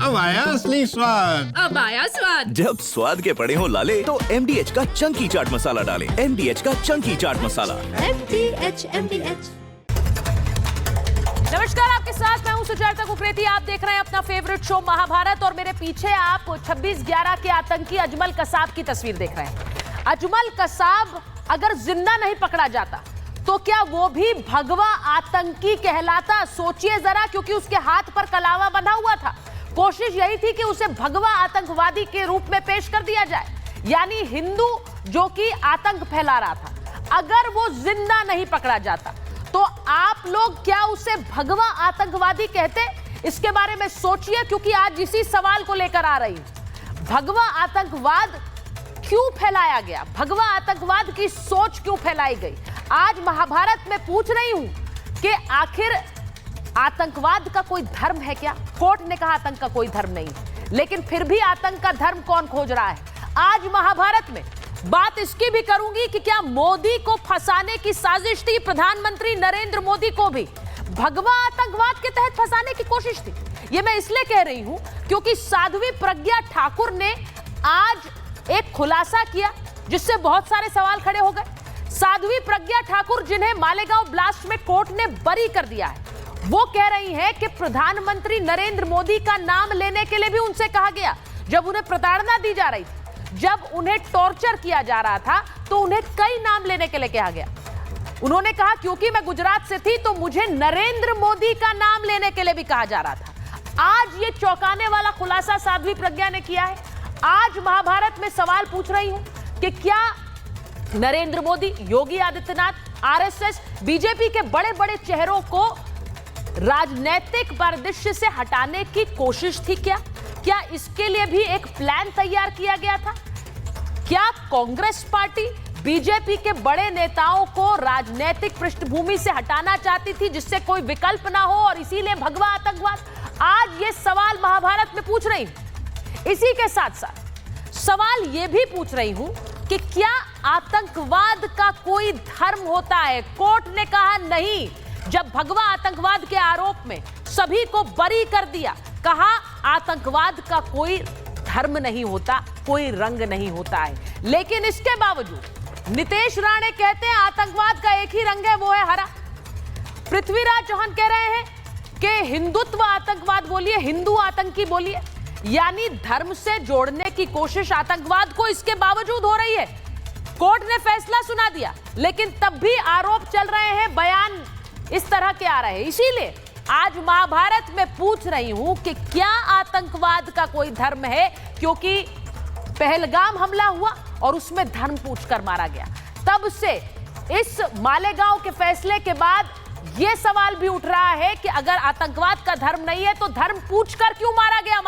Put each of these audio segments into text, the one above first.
अब आया असली स्वाद। अब आया स्वाद। जब स्वाद के पड़े हो लाले तो MDH का चंकी चाट मसाला डालें। MDH का चंकी चाट मसाला। MDH। नमस्कार, आपके साथ मैं हूं सुजाता कुकरेती। आप देख रहे हैं अपना फेवरेट शो महाभारत और मेरे पीछे आप 26/11 के आतंकी अजमल कसाब की तस्वीर देख रहे हैं। अजमल कसाब अगर जिंदा नहीं पकड़ा जाता तो क्या वो भी भगवा आतंकी कहलाता? सोचिए जरा, क्योंकि उसके हाथ पर कलावा बंधा हुआ था। कोशिश यही थी कि उसे भगवा आतंकवादी के रूप में पेश कर दिया जाए, यानी हिंदू जो कि आतंक फैला रहा था। अगर वो जिंदा नहीं पकड़ा जाता तो आप लोग क्या उसे भगवा आतंकवादी कहते? इसके बारे में सोचिए, क्योंकि आज इसी सवाल को लेकर आ रही हूं। भगवा आतंकवाद क्यों फैलाया गया? भगवा आतंकवाद की सोच क्यों फैलाई गई? आज महाभारत में पूछ रही हूं कि आखिर आतंकवाद का कोई धर्म है क्या? कोर्ट ने कहा आतंक का कोई धर्म नहीं, लेकिन फिर भी आतंक का धर्म कौन खोज रहा है? आज महाभारत में बात इसकी भी करूंगी कि क्या मोदी को फंसाने की साजिश थी? प्रधानमंत्री नरेंद्र मोदी को भी भगवा आतंकवाद के तहत फंसाने की कोशिश थी। यह मैं इसलिए कह रही हूं क्योंकि साध्वी प्रज्ञा ठाकुर ने आज एक खुलासा किया जिससे बहुत सारे सवाल खड़े हो गए। साध्वी प्रज्ञा ठाकुर, जिन्हें मालेगांव ब्लास्ट में कोर्ट ने बरी कर दिया है, वो कह रही हैं कि प्रधानमंत्री नरेंद्र मोदी का नाम लेने के लिए भी उनसे कहा गया। जब उन्हें प्रताड़ना दी जा रही थी, जब उन्हें टॉर्चर किया जा रहा था, तो उन्हें कई नाम लेने के लिए कहा गया। उन्होंने कहा क्योंकि मैं गुजरात से थी तो मुझे नरेंद्र मोदी का नाम लेने के लिए भी कहा जा रहा था। आज ये चौंकाने वाला खुलासा साध्वी प्रज्ञा ने किया है। आज महाभारत में सवाल पूछ रही हूं कि क्या नरेंद्र मोदी, योगी आदित्यनाथ, आरएसएस, बीजेपी के बड़े बड़े चेहरों को राजनीतिक परिदृश्य से हटाने की कोशिश थी क्या इसके लिए भी एक प्लान तैयार किया गया था? क्या कांग्रेस पार्टी बीजेपी के बड़े नेताओं को राजनीतिक पृष्ठभूमि से हटाना चाहती थी जिससे कोई विकल्प ना हो और इसीलिए भगवा आतंकवाद? आज ये सवाल महाभारत में पूछ रही हूं। इसी के साथ साथ सवाल ये भी पूछ रही हूं कि क्या आतंकवाद का कोई धर्म होता है? कोर्ट ने कहा नहीं। जब भगवा आतंकवाद के आरोप में सभी को बरी कर दिया, कहा आतंकवाद का कोई धर्म नहीं होता, कोई रंग नहीं होता है। लेकिन इसके बावजूद नितेश राणे कहते हैं आतंकवाद का एक ही रंग है, वो है हरा। पृथ्वीराज चौहान कह रहे हैं कि हिंदुत्व आतंकवाद बोलिए, हिंदू आतंकी बोलिए, यानी धर्म से जोड़ने की कोशिश आतंकवाद को इसके बावजूद हो रही है। कोर्ट ने फैसला सुना दिया, लेकिन तब भी आरोप चल रहे हैं, बयान इस तरह के आ रहे हैं। इसीलिए आज महाभारत में पूछ रही हूं कि क्या आतंकवाद का कोई धर्म है? क्योंकि पहलगाम हमला हुआ और उसमें धर्म पूछकर मारा गया। तब से इस मालेगांव के फैसले के बाद यह सवाल भी उठ रहा है कि अगर आतंकवाद का धर्म नहीं है तो धर्म पूछकर क्यों मारा गया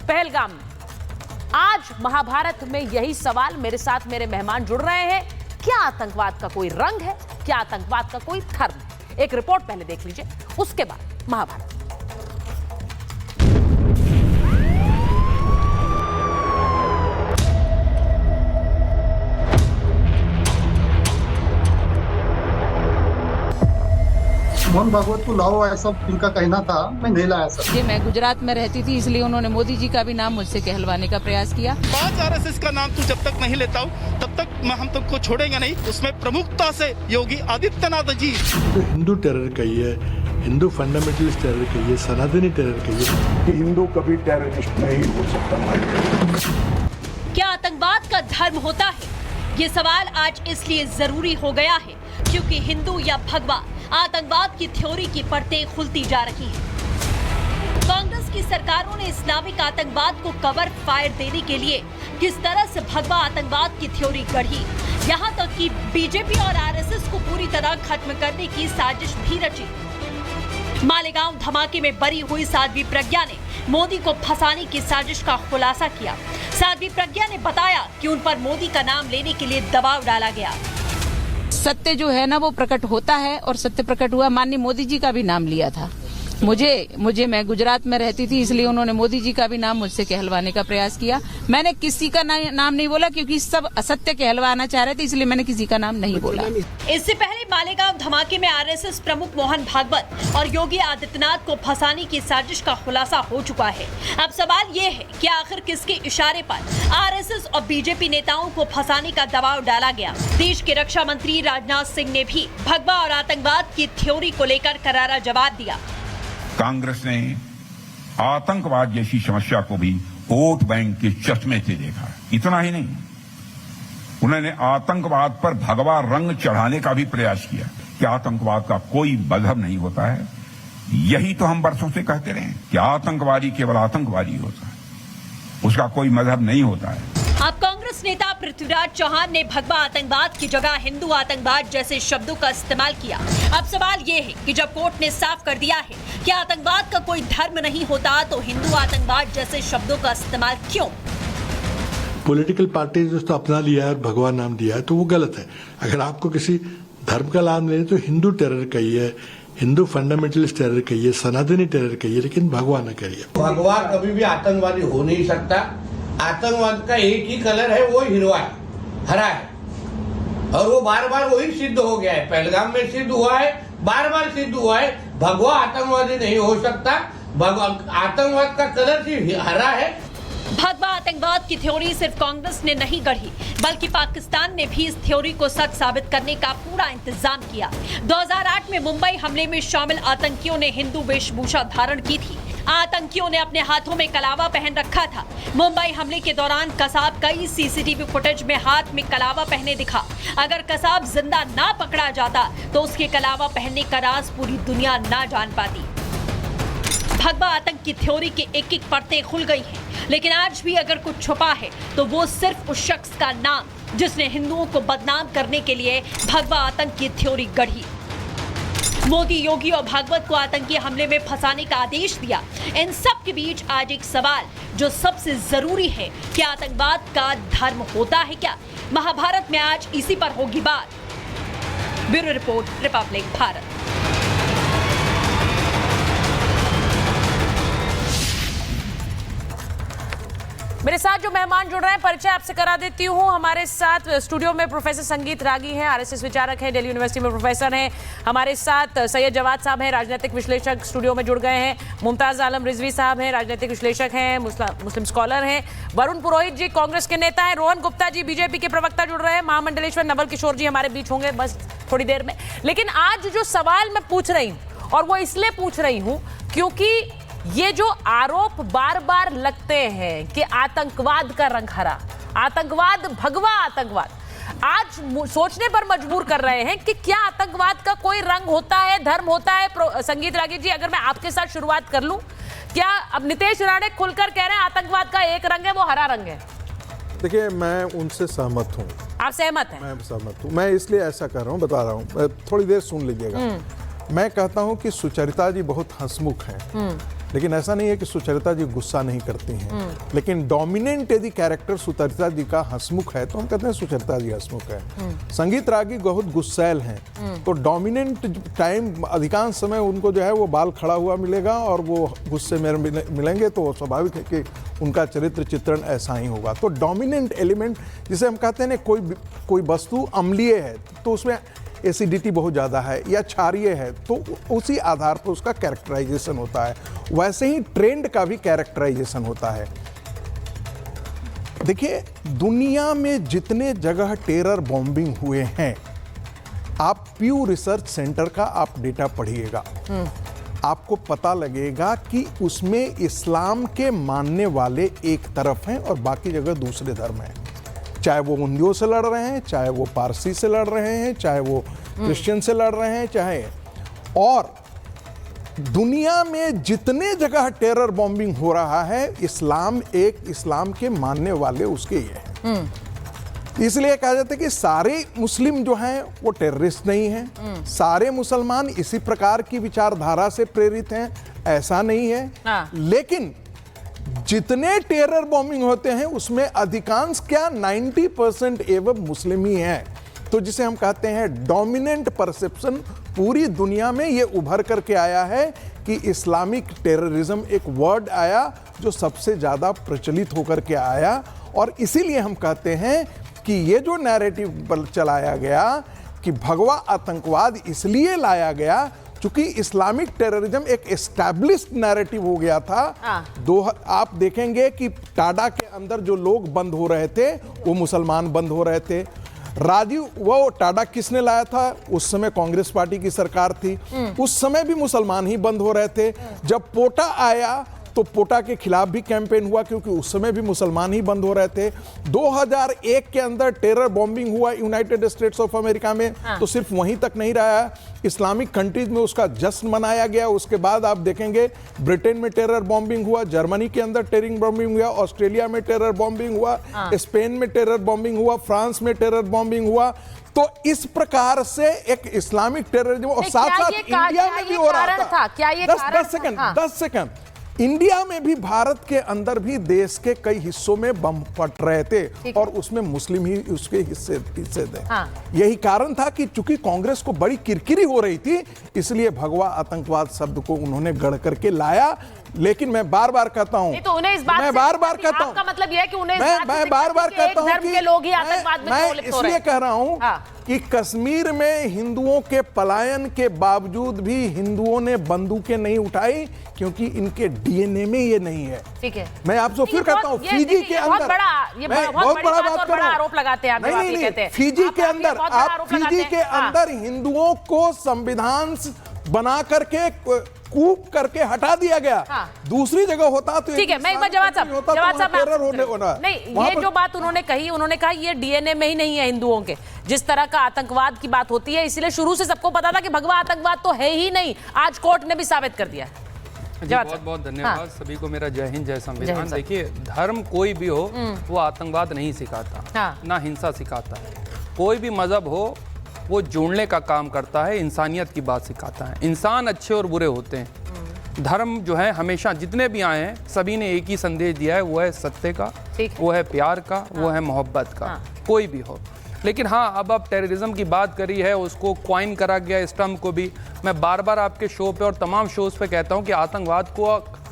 पहलगाम में? आज महाभारत में यही सवाल, मेरे साथ मेरे मेहमान जुड़ रहे हैं। क्या आतंकवाद का कोई रंग है? क्या आतंकवाद का कोई धर्म है? एक रिपोर्ट पहले देख लीजिए, उसके बाद महाभारत। मोहन भागवत को लाओ, ऐसा उनका कहना था। मैं नहीं लाया सर। ये मैं गुजरात में रहती थी, इसलिए उन्होंने मोदी जी का भी नाम मुझसे कहलवाने का प्रयास किया। 5 RSS का नाम तू जब तक नहीं लेता हूँ तब तक हम तुमको छोड़ेंगे नहीं। उसमें प्रमुखता से योगी आदित्यनाथ जी। तो हिंदू टेरर कहिए, हिंदू फंडामेंटलिस्ट टेरर कहिए, सनातनी टेरर कहिए, कि हिंदू कभी टेररिस्ट नहीं हो सकता। क्या आतंकवाद का धर्म होता है? ये सवाल आज इसलिए जरूरी हो गया है क्योंकि हिंदू या भगवा आतंकवाद की थ्योरी की परतें खुलती जा रही हैं। कांग्रेस की सरकारों ने इस्लामिक आतंकवाद को कवर फायर देने के लिए किस तरह से भगवा आतंकवाद की थ्योरी गढ़ी, यहाँ तक कि बीजेपी और आरएसएस को पूरी तरह खत्म करने की साजिश भी रची। मालेगांव धमाके में बरी हुई साध्वी प्रज्ञा ने मोदी को फंसाने की साजिश का खुलासा किया। साध्वी प्रज्ञा ने बताया कि उन पर मोदी का नाम लेने के लिए दबाव डाला गया। सत्य जो है ना वो प्रकट होता है और सत्य प्रकट हुआ। माननीय मोदी जी का भी नाम लिया था, मुझे मैं गुजरात में रहती थी, इसलिए उन्होंने मोदी जी का भी नाम मुझसे कहलवाने का प्रयास किया। मैंने किसी का नाम नहीं बोला, क्योंकि सब असत्य कहलवाना चाह रहे थे, इसलिए मैंने किसी का नाम नहीं बोला। इससे पहले मालेगांव धमाके में आरएसएस प्रमुख मोहन भागवत और योगी आदित्यनाथ को फंसाने की साजिश का खुलासा हो चुका है। अब सवाल ये है कि आखिर किसके इशारे पर आरएसएस और बीजेपी नेताओं को फंसाने का दबाव डाला गया। देश के रक्षा मंत्री राजनाथ सिंह ने भी भगवा और आतंकवाद की थ्योरी को लेकर करारा जवाब दिया। कांग्रेस ने आतंकवाद जैसी समस्या को भी वोट बैंक के चश्मे से देखा। इतना ही नहीं, उन्होंने आतंकवाद पर भगवा रंग चढ़ाने का भी प्रयास किया कि आतंकवाद का कोई मजहब नहीं होता है। यही तो हम वर्षों से कहते रहे कि आतंकवादी केवल आतंकवादी होता है, उसका कोई मजहब नहीं होता है। अब कांग्रेस नेता पृथ्वीराज चौहान ने भगवा आतंकवाद की जगह हिंदू आतंकवाद जैसे शब्दों का इस्तेमाल किया। अब सवाल ये है कि जब कोर्ट ने साफ कर दिया है कि आतंकवाद का कोई धर्म नहीं होता, तो हिंदू आतंकवाद जैसे शब्दों का इस्तेमाल क्यों? पॉलिटिकल पार्टी जो अपना लिया है और भगवान नाम दिया है तो वो गलत है। अगर आपको किसी धर्म का नाम लेना तो हिंदू टेरर कहिए, हिंदू फंडामेंटलिस्ट टेरर कहिए, सनातनी टेरर कहिए, लेकिन भगवान न कहिए। भगवान कभी भी आतंकवादी हो नहीं सकता। आतंकवाद का एक ही कलर है, वो हिरवा है, हरा है, और वो बार बार वही सिद्ध हो गया है। पहलगाम में सिद्ध हुआ है, बार बार सिद्ध हुआ है। भगवा आतंकवादी नहीं हो सकता। आतंकवाद का कलर सिर्फ हरा है। भगवा आतंकवाद की थ्योरी सिर्फ कांग्रेस ने नहीं गढ़ी, बल्कि पाकिस्तान ने भी इस थ्योरी को सच साबित करने का पूरा इंतजाम किया। 2008 में मुंबई हमले में शामिल आतंकियों ने हिंदू वेशभूषा धारण की थी। आतंकियों ने अपने हाथों में कलावा पहन रखा था। मुंबई हमले के दौरान कसाब कई सीसीटीवी फुटेज में हाथ में कलावा पहने दिखा। अगर कसाब जिंदा ना पकड़ा जाता तो उसके कलावा पहनने का राज पूरी दुनिया ना जान पाती। भगवा आतंक की थ्योरी के एक एक परतें खुल गई हैं, लेकिन आज भी अगर कुछ छुपा है तो वो सिर्फ उस शख्स का नाम जिसने हिंदुओं को बदनाम करने के लिए भगवा आतंक की थ्योरी गढ़ी। मोदी, योगी और भागवत को आतंकी हमले में फंसाने का आदेश दिया। इन सब के बीच आज एक सवाल जो सबसे जरूरी है कि आतंकवाद का धर्म होता है क्या? महाभारत में आज इसी पर होगी बात। Bureau report, Republic Bharat. मेरे साथ जो मेहमान जुड़ रहे हैं, परिचय आपसे करा देती हूँ। हमारे साथ स्टूडियो में प्रोफेसर संगीत रागी हैं, आरएसएस विचारक हैं, दिल्ली यूनिवर्सिटी में प्रोफेसर हैं। हमारे साथ सैयद जवाद साहब हैं, राजनीतिक विश्लेषक, स्टूडियो में जुड़ गए हैं। मुमताज आलम रिजवी साहब हैं, राजनीतिक विश्लेषक हैं, मुस्लिम स्कॉलर हैं। वरुण पुरोहित जी कांग्रेस के नेता हैं। रोहन गुप्ता जी बीजेपी के प्रवक्ता जुड़ रहे हैं। महामंडलेश्वर नवल किशोर जी हमारे बीच होंगे बस थोड़ी देर में। लेकिन आज जो सवाल मैं पूछ रही हूँ, और वो इसलिए पूछ रही हूँ क्योंकि ये जो आरोप बार बार लगते हैं कि आतंकवाद का रंग हरा, आतंकवाद, भगवा आतंकवाद, आज सोचने पर मजबूर कर रहे हैं कि क्या आतंकवाद का कोई रंग होता है, धर्म होता है? संगीत रागी जी, अगर मैं आपके साथ शुरुआत कर लूं, क्या अब नितेश राणे खुलकर कह रहे हैं आतंकवाद का एक रंग है, वो हरा रंग है? देखिए, मैं उनसे सहमत हूँ। आप सहमत हैं? मैं सहमत हूँ। मैं इसलिए ऐसा कर रहा हूँ, बता रहा हूँ, थोड़ी देर सुन लीजिएगा। मैं कहता हूँ कि सुचरिता जी बहुत हंसमुख हैं, लेकिन ऐसा नहीं है कि सुचरिता जी गुस्सा नहीं करती हैं। लेकिन डोमिनेंट यदि कैरेक्टर सुचरिता जी का हंसमुख है तो हम कहते हैं सुचरिता जी हंसमुख है। संगीत रागी बहुत गुस्सैल हैं, तो डोमिनेंट टाइम अधिकांश समय उनको जो है वो बाल खड़ा हुआ मिलेगा और वो गुस्से में मिलेंगे, तो स्वाभाविक है कि उनका चरित्र चित्रण ऐसा ही होगा। तो डोमिनेंट एलिमेंट, जिसे हम कहते हैं ना, कोई वस्तु अम्लीय है तो उसमें एसिडिटी बहुत ज़्यादा है या क्षारीय है, तो उसी आधार पर उसका कैरेक्टराइजेशन होता है। वैसे ही ट्रेंड का भी कैरेक्टराइजेशन होता है। देखिए, दुनिया में जितने जगह टेरर बॉम्बिंग हुए हैं, आप प्यू रिसर्च सेंटर का आप डेटा पढ़िएगा, आपको पता लगेगा कि उसमें इस्लाम के मानने वाले एक तरफ हैं और बाकी जगह दूसरे धर्म हैं। चाहे वो हिंदुओं से लड़ रहे हैं, चाहे वो पारसी से लड़ रहे हैं, चाहे वो क्रिश्चियन से लड़ रहे हैं, चाहे, और दुनिया में जितने जगह टेरर बॉम्बिंग हो रहा है, इस्लाम के मानने वाले उसके ये हैं। इसलिए कहा जाता है कि सारे मुस्लिम जो हैं वो टेररिस्ट नहीं हैं, सारे मुसलमान इसी प्रकार की विचारधारा से प्रेरित हैं, ऐसा नहीं है। लेकिन जितने टेरर बॉम्बिंग होते हैं उसमें अधिकांश क्या 90% एवं मुस्लिम ही हैं। तो जिसे हम कहते हैं डोमिनेंट परसेप्शन, पूरी दुनिया में ये उभर करके आया है कि इस्लामिक टेररिज्म एक वर्ड आया जो सबसे ज़्यादा प्रचलित होकर के आया। और इसीलिए हम कहते हैं कि ये जो नैरेटिव चलाया गया कि भगवा आतंकवाद इसलिए लाया गया क्योंकि इस्लामिक टेररिज्म एक एस्टैब्लिश्ड नैरेटिव हो गया था। आप देखेंगे कि टाडा के अंदर जो लोग बंद हो रहे थे वो मुसलमान बंद हो रहे थे। राजीव, वो टाडा किसने लाया था? उस समय कांग्रेस पार्टी की सरकार थी, उस समय भी मुसलमान ही बंद हो रहे थे। जब पोटा आया तो पोटा के खिलाफ भी कैंपेन हुआ क्योंकि उस समय भी मुसलमान ही बंद हो रहे थे। 2001 के अंदर टेरर बॉम्बिंग हुआ यूनाइटेड स्टेट्स ऑफ अमेरिका में, तो सिर्फ वहीं तक नहीं रहा, इस्लामिक कंट्रीज में उसका जश्न मनाया गया। उसके बाद आप देखेंगे ब्रिटेन में टेरर बॉम्बिंग हुआ, जर्मनी के अंदर टेरर बॉम्बिंग हुआ, ऑस्ट्रेलिया में टेरर बॉम्बिंग हुआ, स्पेन में टेरर बॉम्बिंग हुआ, फ्रांस में टेरर बॉम्बिंग हुआ। तो इस प्रकार से एक इस्लामिक टेररिज्म और साथ साथ इंडिया में भी हो रहा था। 10 सेकंड इंडिया में भी, भारत के अंदर भी देश के कई हिस्सों में बम फट रहे थे और उसमें मुस्लिम ही उसके हिस्से थे। यही कारण था कि चूंकि कांग्रेस को बड़ी किरकिरी हो रही थी इसलिए भगवा आतंकवाद शब्द को उन्होंने गढ़ करके लाया। लेकिन मैं बार बार कहता हूं, तो उन्हें इस बात मैं बार बार कहता हूं, मतलब यह है कि उन्हें मैं बार बार कहता हूं कि लोग ही आतंकवाद में मैं इसलिए कह रहा हूं कि कश्मीर में हिंदुओं के पलायन के बावजूद भी हिंदुओं ने बंदूकें नहीं उठाई क्योंकि इनके डीएनए में ये नहीं है। ठीक है, मैं आपसे फिर कहता हूं, फिजी के अंदर बहुत बड़ा बात कर रहा हूं, आरोप लगाते हैं। नहीं, फिजी के अंदर, आप फिजी के अंदर हिंदुओं को संविधान बना करके कूप करके हटा दिया गया। दूसरी जगह होता तो ठीक है। मैं एक बार जवाब साहब नहीं, ये जो बात उन्होंने कही, उन्होंने कहा ये डीएनए में ही नहीं है हिंदुओं के, जिस तरह का आतंकवाद की बात होती है, इसलिए शुरू से सबको पता था कि भगवा आतंकवाद तो है ही नहीं। आज कोर्ट ने भी साबित कर दिया। बहुत बहुत धन्यवाद सभी को, मेरा जय हिंद जय संविधान। देखिए, धर्म कोई भी हो वो आतंकवाद नहीं सिखाता, ना हिंसा सिखाता है। कोई भी मजहब हो वो जोड़ने का काम करता है, इंसानियत की बात सिखाता है। इंसान अच्छे और बुरे होते हैं। धर्म जो है हमेशा जितने भी आए हैं सभी ने एक ही संदेश दिया है, वो है सत्य का, वो है प्यार का, वो है मोहब्बत का, कोई भी हो। लेकिन हाँ, अब टेररिज्म की बात करी है, उसको क्वाइन करा गया इस टर्म को भी। मैं बार बार आपके शो पे और तमाम शोज पे कहता हूँ कि आतंकवाद को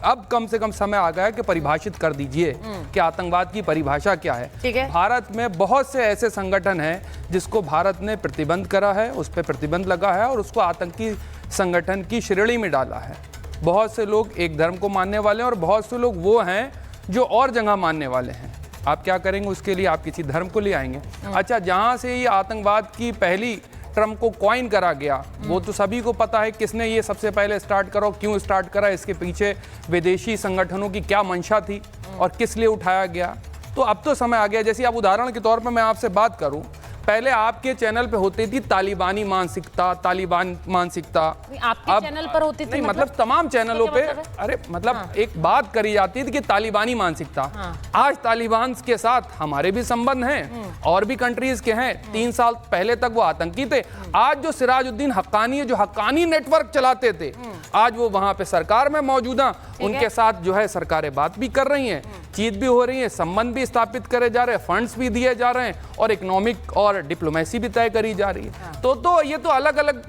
अब कम से कम समय आ गया है कि परिभाषित कर दीजिए कि आतंकवाद की परिभाषा क्या है। भारत में बहुत से ऐसे संगठन हैं जिसको भारत ने प्रतिबंध करा है, उस पर प्रतिबंध लगा है और उसको आतंकी संगठन की श्रेणी में डाला है। बहुत से लोग एक धर्म को मानने वाले हैं और बहुत से लोग वो हैं जो और जगह मानने वाले हैं। आप क्या करेंगे उसके लिए? आप किसी धर्म को ले आएंगे। अच्छा, जहाँ से ये आतंकवाद की पहली टर्म को क्वाइन करा गया वो तो सभी को पता है किसने ये सबसे पहले स्टार्ट करा, क्यों स्टार्ट करा, इसके पीछे विदेशी संगठनों की क्या मंशा थी और किस लिए उठाया गया। तो अब तो समय आ गया। जैसे अब उदाहरण के तौर पर मैं आपसे बात करूं, पहले आपके चैनल पे होती थी तालिबानी मानसिकता, तालिबान मानसिकता, आपके चैनल पर होती थी, मतलब तमाम चैनलों पे, अरे मतलब एक बात करी जाती थी कि तालिबानी मानसिकता। आज तालिबान के साथ हमारे भी संबंध हैं और भी कंट्रीज के हैं। 3 साल पहले तक वो आतंकी थे। आज जो सिराजुद्दीन हक्कानी, जो हक्कानी नेटवर्क चलाते थे, आज वो वहां पे सरकार में मौजूदा, उनके साथ जो है सरकारें बात भी कर रही हैं, चीज भी हो रही है, संबंध भी स्थापित करे जा रहे हैं, फंड्स भी दिए जा रहे हैं और इकोनॉमिक और डिप्लोमेसी भी तय करी जा रही है। तो ये तो अलग अलग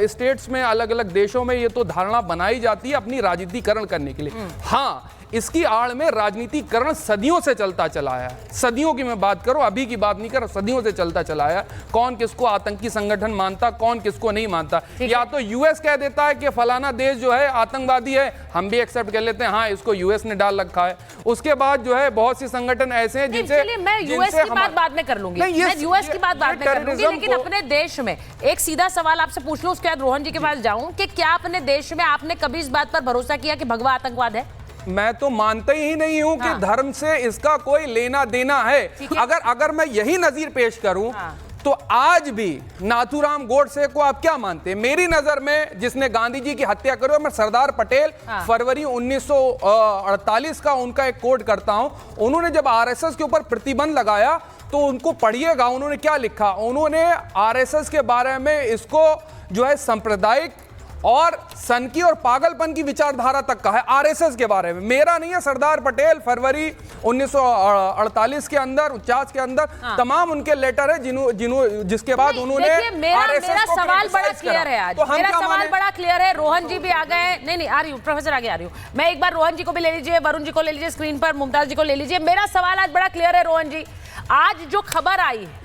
स्टेट्स में, अलग अलग देशों में ये तो धारणा बनाई जाती है अपनी राजनीतिकरण करने के लिए। हाँ, इसकी आड़ में राजनीतिकरण सदियों से चलता चला आया है। सदियों की मैं बात करूं, अभी की बात नहीं कर रहा, सदियों से चलता चला आया। कौन किसको आतंकी संगठन मानता, कौन किसको नहीं मानता। या तो यूएस कह देता है कि फलाना देश जो है आतंकवादी है, हम भी एक्सेप्ट कर लेते हैं, हाँ इसको यूएस ने डाल रखा है। उसके बाद जो है बहुत सी संगठन ऐसे हैं जिनसे मैं यूएस की बात बाद में कर लूंगी, मैं यूएस की बात बाद में कर लूंगी, लेकिन अपने देश में एक सीधा सवाल आपसे पूछ लूं, उसके बाद रोहन जी के पास जाऊं कि क्या अपने देश में आपने कभी इस बात पर भरोसा किया कि भगवा आतंकवाद है? मैं तो मानता ही नहीं हूं कि धर्म से इसका कोई लेना देना है। अगर मैं यही नजीर पेश करूं तो आज भी नाथूराम गोडसे को आप क्या मानते हैं? मेरी नजर में जिसने गांधी जी की हत्या करी, और मैं सरदार पटेल फरवरी 1948 का उनका एक कोट करता हूं। उन्होंने जब आरएसएस के ऊपर प्रतिबंध लगाया तो उनको पढ़िएगा उन्होंने क्या लिखा। उन्होंने आरएसएस के बारे में इसको जो है सांप्रदायिक और सनकी और पागलपन की विचारधारा तक का है आरएसएस के बारे में। मेरा नहीं है, सरदार पटेल फरवरी 1948 के अंदर 49 के अंदर तमाम उनके लेटर है जिसके बाद उन्होंने मेरा सवाल बड़ा क्लियर है आज, मेरा सवाल बड़ा क्लियर है। रोहन जी भी आ गए, नहीं आ रही हूँ प्रोफेसर, आगे आ रही हूँ मैं। एक बार रोहन जी को भी ले लीजिए, वरुण जी को ले लीजिए स्क्रीन पर, मुमताज जी को ले लीजिए। मेरा सवाल आज बड़ा क्लियर है रोहन जी। आज जो खबर आई है,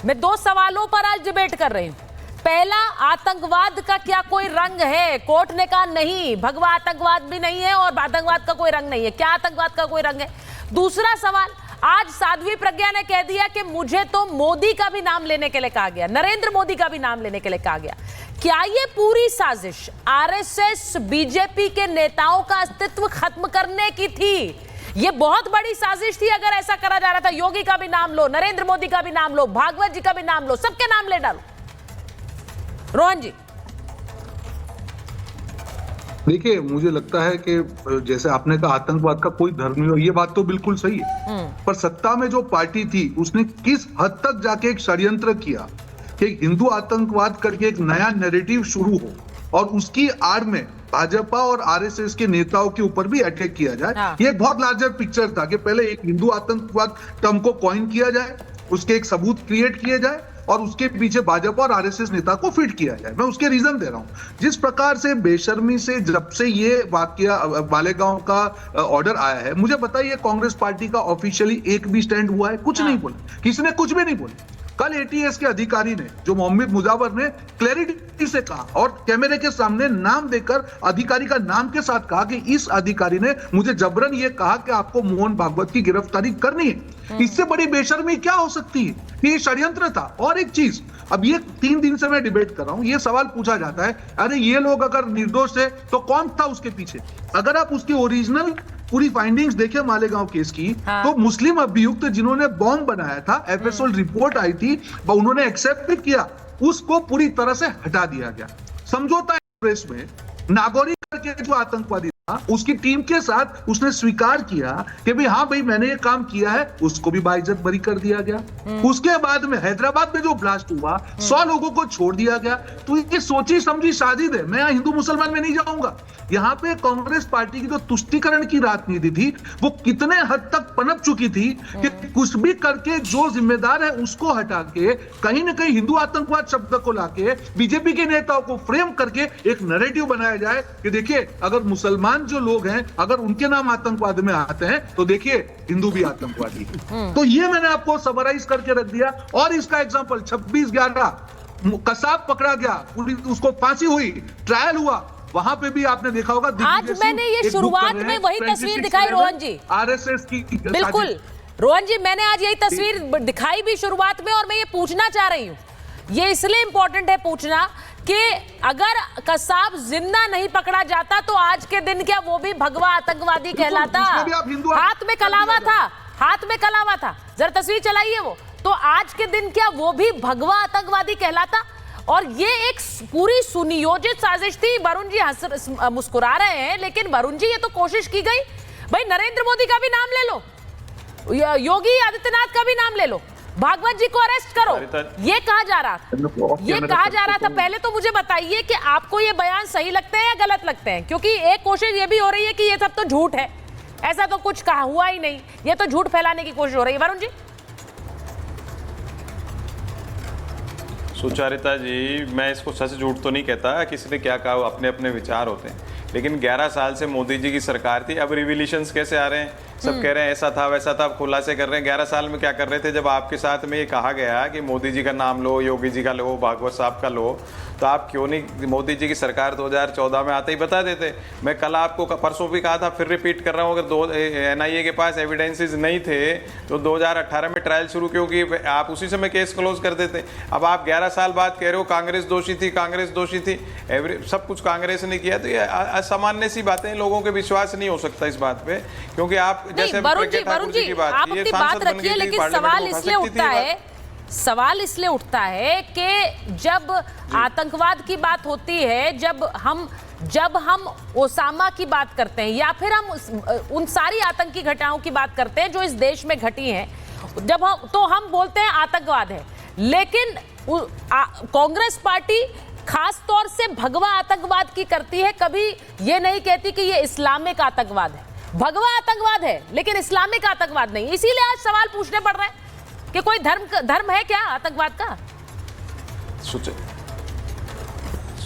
मैं 2 सवालों पर आज डिबेट कर रही हूँ। पहला, आतंकवाद का क्या कोई रंग है? कोर्ट ने कहा नहीं, भगवा आतंकवाद भी नहीं है और आतंकवाद का कोई रंग नहीं है। क्या आतंकवाद का कोई रंग है? दूसरा सवाल, आज साध्वी प्रज्ञा ने कह दिया कि मुझे तो मोदी का भी नाम लेने के लिए कहा गया, नरेंद्र मोदी का भी नाम लेने के लिए कहा गया। क्या ये पूरी साजिश आरएसएस बीजेपी के नेताओं का अस्तित्व खत्म करने की थी? ये बहुत बड़ी साजिश थी। अगर ऐसा करा जा रहा था, योगी का भी नाम लो, नरेंद्र मोदी का भी नाम लो, भागवत जी का भी नाम लो, सबके नाम ले डालो। रोहन जी देखिए, मुझे लगता है कि जैसे आपने कहा आतंकवाद का कोई धर्म नहीं हो, ये बात तो बिल्कुल सही है, पर सत्ता में जो पार्टी थी उसने किस हद तक जाके एक षड्यंत्र किया कि हिंदू आतंकवाद करके एक नया नैरेटिव शुरू हो और उसकी आड़ में भाजपा और आरएसएस के नेताओं के ऊपर भी अटैक किया जाए। ये एक बहुत लार्जर पिक्चर था कि पहले एक हिंदू आतंकवाद टर्म को कॉइन किया जाए, उसके एक सबूत क्रिएट किए जाए और उसके पीछे भाजपा और आरएसएस नेता को फिट किया जाए। मैं उसके रीजन दे रहा हूं। जिस प्रकार से बेशर्मी से जब से ये वाकया मालेगांव का ऑर्डर आया है, मुझे बताइए कांग्रेस पार्टी का ऑफिशियली एक भी स्टैंड हुआ है? कुछ नहीं बोला, किसी ने कुछ भी नहीं बोला। कल एटीएस के अधिकारी ने, जो मोहम्मद मुजावर ने क्लैरिटी से कहा और कैमरे के सामने नाम देकर अधिकारी का नाम के साथ कहा कि इस अधिकारी ने मुझे जबरन ये कहा कि आपको मोहन भागवत की गिरफ्तारी करनी है। इससे बड़ी बेशर्मी क्या हो सकती है? ये षड्यंत्र था। और एक चीज, अब ये 3 दिन से मैं डिबेट कर रहा हूं, ये सवाल पूछा जाता है, अरे ये लोग अगर निर्दोष है तो कौन था उसके पीछे? अगर आप उसकी ओरिजिनल पूरी फाइंडिंग्स देखे मालेगांव केस की, तो मुस्लिम अभियुक्त जिन्होंने बॉम्ब बनाया था, एफएसएल रिपोर्ट आई थी, उन्होंने एक्सेप्ट किया, उसको पूरी तरह से हटा दिया गया। समझौता एक्सप्रेस में नागौरी करके जो आतंकवादी था, उसकी टीम के साथ उसने स्वीकार किया कि भाई हाँ भाई मैंने ये काम किया है, उसको भी बाइज्जत बरी कर दिया गया। उसके बाद में हैदराबाद में जो ब्लास्ट हुआ, 100 लोगों को छोड़ दिया गया। तो ये सोची समझी साजिश है। मैं हिंदू मुसलमान में नहीं जाऊंगा। यहाँ पे कांग्रेस पार्टी की जो तुष्टीकरण की राजनीति थी, वो कितने हद तक पनप चुकी थी कि कुछ भी करके जो जिम्मेदार है उसको हटा के कहीं ना कहीं हिंदू आतंकवाद शब्द को लाके बीजेपी के नेताओं को फ्रेम करके एक नैरेटिव बनाया जाए कि देखिए अगर मुसलमान जो लोग हैं अगर उनके नाम आतंकवाद में आते हैं तो देखिए हिंदू भी आतंकवादी। तो ये मैंने आपको समराइज करके रख दिया। और इसका एग्जांपल 26/11 कसाब पकड़ा गया, पूरी उसको फांसी हुई, ट्रायल हुआ, वहां पे भी आपने देखा होगा। आज मैंने ये शुरुआत में वही तस्वीर दिखाई रोहन जी, आरएसएस की। बिल्कुल रोहन जी, मैंने आज यही तस्वीर दिखाई भी शुरुआत में। और मैं ये पूछना चाह रही हूँ, ये इसलिए इंपॉर्टेंट है पूछना कि अगर कसाब जिंदा नहीं पकड़ा जाता तो आज के दिन क्या वो भी भगवा आतंकवादी कहलाता? हाथ में कलावा था, हाथ में कलावा था, जरा तस्वीर चलाइए वो। तो आज के दिन क्या वो भी भगवा आतंकवादी कहलाता? और ये एक पूरी सुनियोजित साजिश थी। वरुण जी मुस्कुरा रहे हैं, लेकिन वरुण जी ये तो कोशिश की गई, भाई नरेंद्र मोदी का भी नाम ले लो, योगी आदित्यनाथ का भी नाम ले लो, भागवत जी को अरेस्ट करो, ये कहा जा रहा था, ये कहा जा रहा था। पहले तो मुझे बताइए कि आपको ये बयान सही लगते हैं या गलत लगते हैं? क्योंकि एक कोशिश ये भी हो रही है कि ये सब तो झूठ है, ऐसा तो कुछ कहा हुआ ही नहीं, ये तो झूठ फैलाने की कोशिश हो रही है। वरुण जी। सुचारिता जी, मैं इसको सच झूठ तो नहीं कहता, किसी ने क्या कहा, अपने अपने विचार होते हैं। लेकिन 11 साल से मोदी जी की सरकार थी, अब रिविलेशंस कैसे आ रहे हैं? सब कह रहे हैं ऐसा था वैसा था, अब खुलासे कर रहे हैं। 11 साल में क्या कर रहे थे? जब आपके साथ में ये कहा गया कि मोदी जी का नाम लो, योगी जी का लो, भागवत साहब का लो, तो आप क्यों नहीं मोदी जी की सरकार 2014 में आते ही बता देते? मैं कल आपको परसों भी कहा था, फिर रिपीट कर रहा हूँ, अगर एनआईए के पास एविडेंसेस नहीं थे तो 2018 में ट्रायल शुरू क्यों की? आप उसी समय केस क्लोज कर देते। अब आप 11 साल बाद कह रहे हो कांग्रेस दोषी थी, कांग्रेस दोषी थी, सब कुछ कांग्रेस ने किया। तो ये असामान्य सी बातें, लोगों के विश्वास नहीं हो सकता इस बात पे, क्योंकि आप जैसे वरुण जी आप अपनी बात रखिए, लेकिन सवाल इसलिए उठता है कि जब आतंकवाद की बात होती है, जब हम ओसामा की बात करते हैं या फिर हम उन सारी आतंकी घटनाओं की बात करते हैं जो इस देश में घटी हैं, जब हम बोलते हैं आतंकवाद है। लेकिन कांग्रेस पार्टी खास तौर से भगवा आतंकवाद की करती है, कभी ये नहीं कहती कि ये इस्लामिक आतंकवाद है। भगवा आतंकवाद है लेकिन इस्लामिक आतंकवाद नहीं। इसीलिए आज सवाल पूछने पड़ रहे हैं कि कोई धर्म है क्या आतंकवाद का?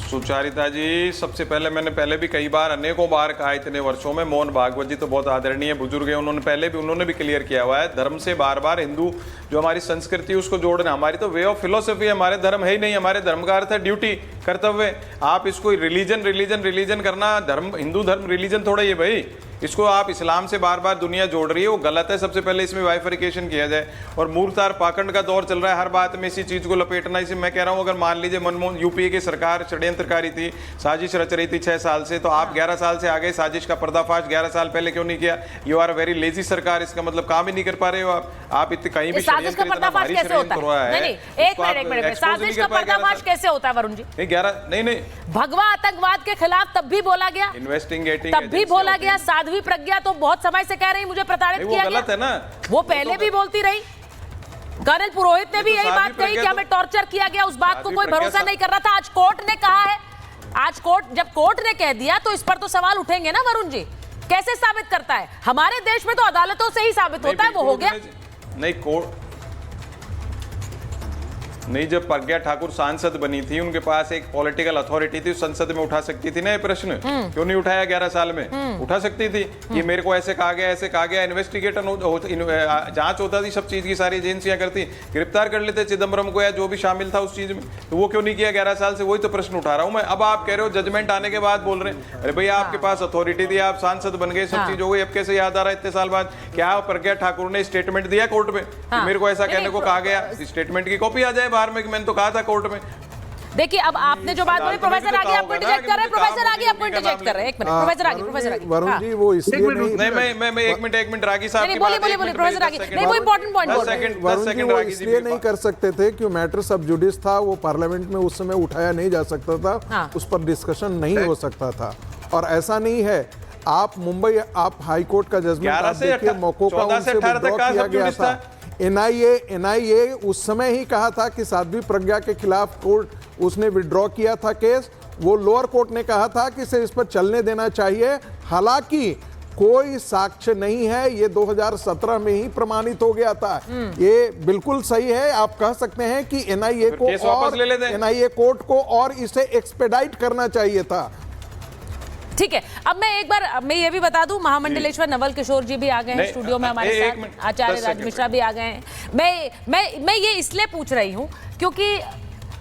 सुचारिता जी, सबसे पहले मैंने पहले भी कई बार अनेकों बार कहा इतने वर्षों में, मोहन भागवत जी तो बहुत आदरणीय बुजुर्ग हैं, उन्होंने भी क्लियर किया हुआ है, धर्म से बार बार हिंदू जो हमारी संस्कृति उसको जोड़ना, हमारी तो वे ऑफ फिलोसफी है, हमारे धर्म है ही नहीं। हमारे धर्म का अर्थ है ड्यूटी, कर्तव्य। आप इसको रिलीजन करना, धर्म हिंदू धर्म रिलीजन थोड़ा ही है भाई। इसको आप इस्लाम से बार बार दुनिया जोड़ रही है, वो गलत है। सबसे पहले इसमें बाइफरिकेशन किया जाए। और मूर्तार पाखंड का दौर चल रहा है, हर बात में इसी चीज को लपेटना। इसे मैं कह रहा हूं, अगर मान लीजिए मनमोहन यूपीए की सरकार षड्यंत्रकारी थी, साजिश रच रही थी 6 साल से, तो आप 11 साल से आ गए, साजिश का पर्दाफाश 11 साल पहले क्यों नहीं किया? यू आर वेरी लेजी सरकार, इसका मतलब काम ही नहीं कर पा रहे हो आप इतने कहीं भी। साजिश का पर्दाफाश कैसे होता है? नहीं, एक मिनट, साजिश का पर्दाफाश कैसे होता है वरुण जी? नहीं, भगवा आतंकवाद के खिलाफ तब भी बोला गया, इन्वेस्टिगेटिंग तब भी बोला गया। साध्वी प्रज्ञा तो बहुत समय से कह रही मुझे प्रताड़ित किया गलत है ना, वो पहले भी बोलती रही। कर्नल पुरोहित ने भी यही बात कही कि हमें टॉर्चर किया गया, उस बात को कोई भरोसा नहीं कर रहा था। आज कोर्ट ने कहा है, आज जब कोर्ट ने कह दिया तो इस पर तो सवाल उठेंगे ना वरुण जी। कैसे साबित करता है? हमारे देश में तो अदालतों से ही साबित होता है, वो हो गया। नहीं, कोर्ट नहीं, जब प्रज्ञा ठाकुर सांसद बनी थी, उनके पास एक पॉलिटिकल अथॉरिटी थी, संसद में उठा सकती थी ना ये प्रश्न। क्यों नहीं उठाया 11 साल में? उठा सकती थी। ये मेरे को ऐसे कहा गया, इन्वेस्टिगेटर जांच होता थी, सब चीज की सारी एजेंसियां करती, गिरफ्तार कर लेते चिदम्बरम को या जो भी शामिल था उस चीज में। तो वो क्यों नहीं किया 11 साल से? वही तो प्रश्न उठा रहा हूं मैं। अब आप कह रहे हो जजमेंट आने के बाद बोल रहे हैं, अरे भाई आपके पास अथॉरिटी थी, आप सांसद बन गए, सब चीज हो गई, अब कैसे याद आ रहा है इतने साल बाद? क्या प्रज्ञा ठाकुर ने स्टेटमेंट दिया कोर्ट में? मेरे को ऐसा कहने को कहा गया, स्टेटमेंट की कॉपी आ जाए बाहर में, मैंने तो कहा था कोर्ट में। देखिए, अब आपने जो बात बोली, प्रोफेसर आगे आपको इंटरजेक्ट कर रहे हैं, प्रोफेसर आगे आपको इंटरजेक्ट कर रहे हैं। एक मिनट, प्रोफेसर आगे वरुण जी, वो इसलिए नहीं, मैं एक मिनट रागी साहब की बात, बोलिए प्रोफेसर आगे। नहीं, वो इंपॉर्टेंट पॉइंट बोल रहे हैं। वरुण जी, वो इसलिए नहीं कर सकते थे कि मैटर सब जुडिस था, वो पार्लियामेंट में उस समय उठाया नहीं जा सकता था, उस पर डिस्कशन नहीं हो सकता था। और ऐसा नहीं है, आप मुंबई, आप हाई कोर्ट का जजमेंट देखिए, मौकों उनसे विड्रॉ किया गया था। एनआईए उस समय ही कहा था कि साध्वी प्रज्ञा के खिलाफ कोर्ट उसने विड्रॉ किया था केस। वो लोअर कोर्ट ने कहा था कि इसे इस पर चलने देना चाहिए। हालांकि कोई साक्ष्य नहीं है, ये 2017 में ही प्रमाणित हो गया था। ये बिल्कुल सही है, आप कह सकते हैं कि एनआईए कोर्ट को और इसे एक्सपेडाइट करना चाहिए था। ठीक है, अब मैं ये भी बता दूं, महामंडलेश्वर नवल किशोर जी भी आ गए हैं स्टूडियो में हमारे साथ, आचार्य राज मिश्रा भी आ गए हैं। मैं ये इसलिए पूछ रही हूं क्योंकि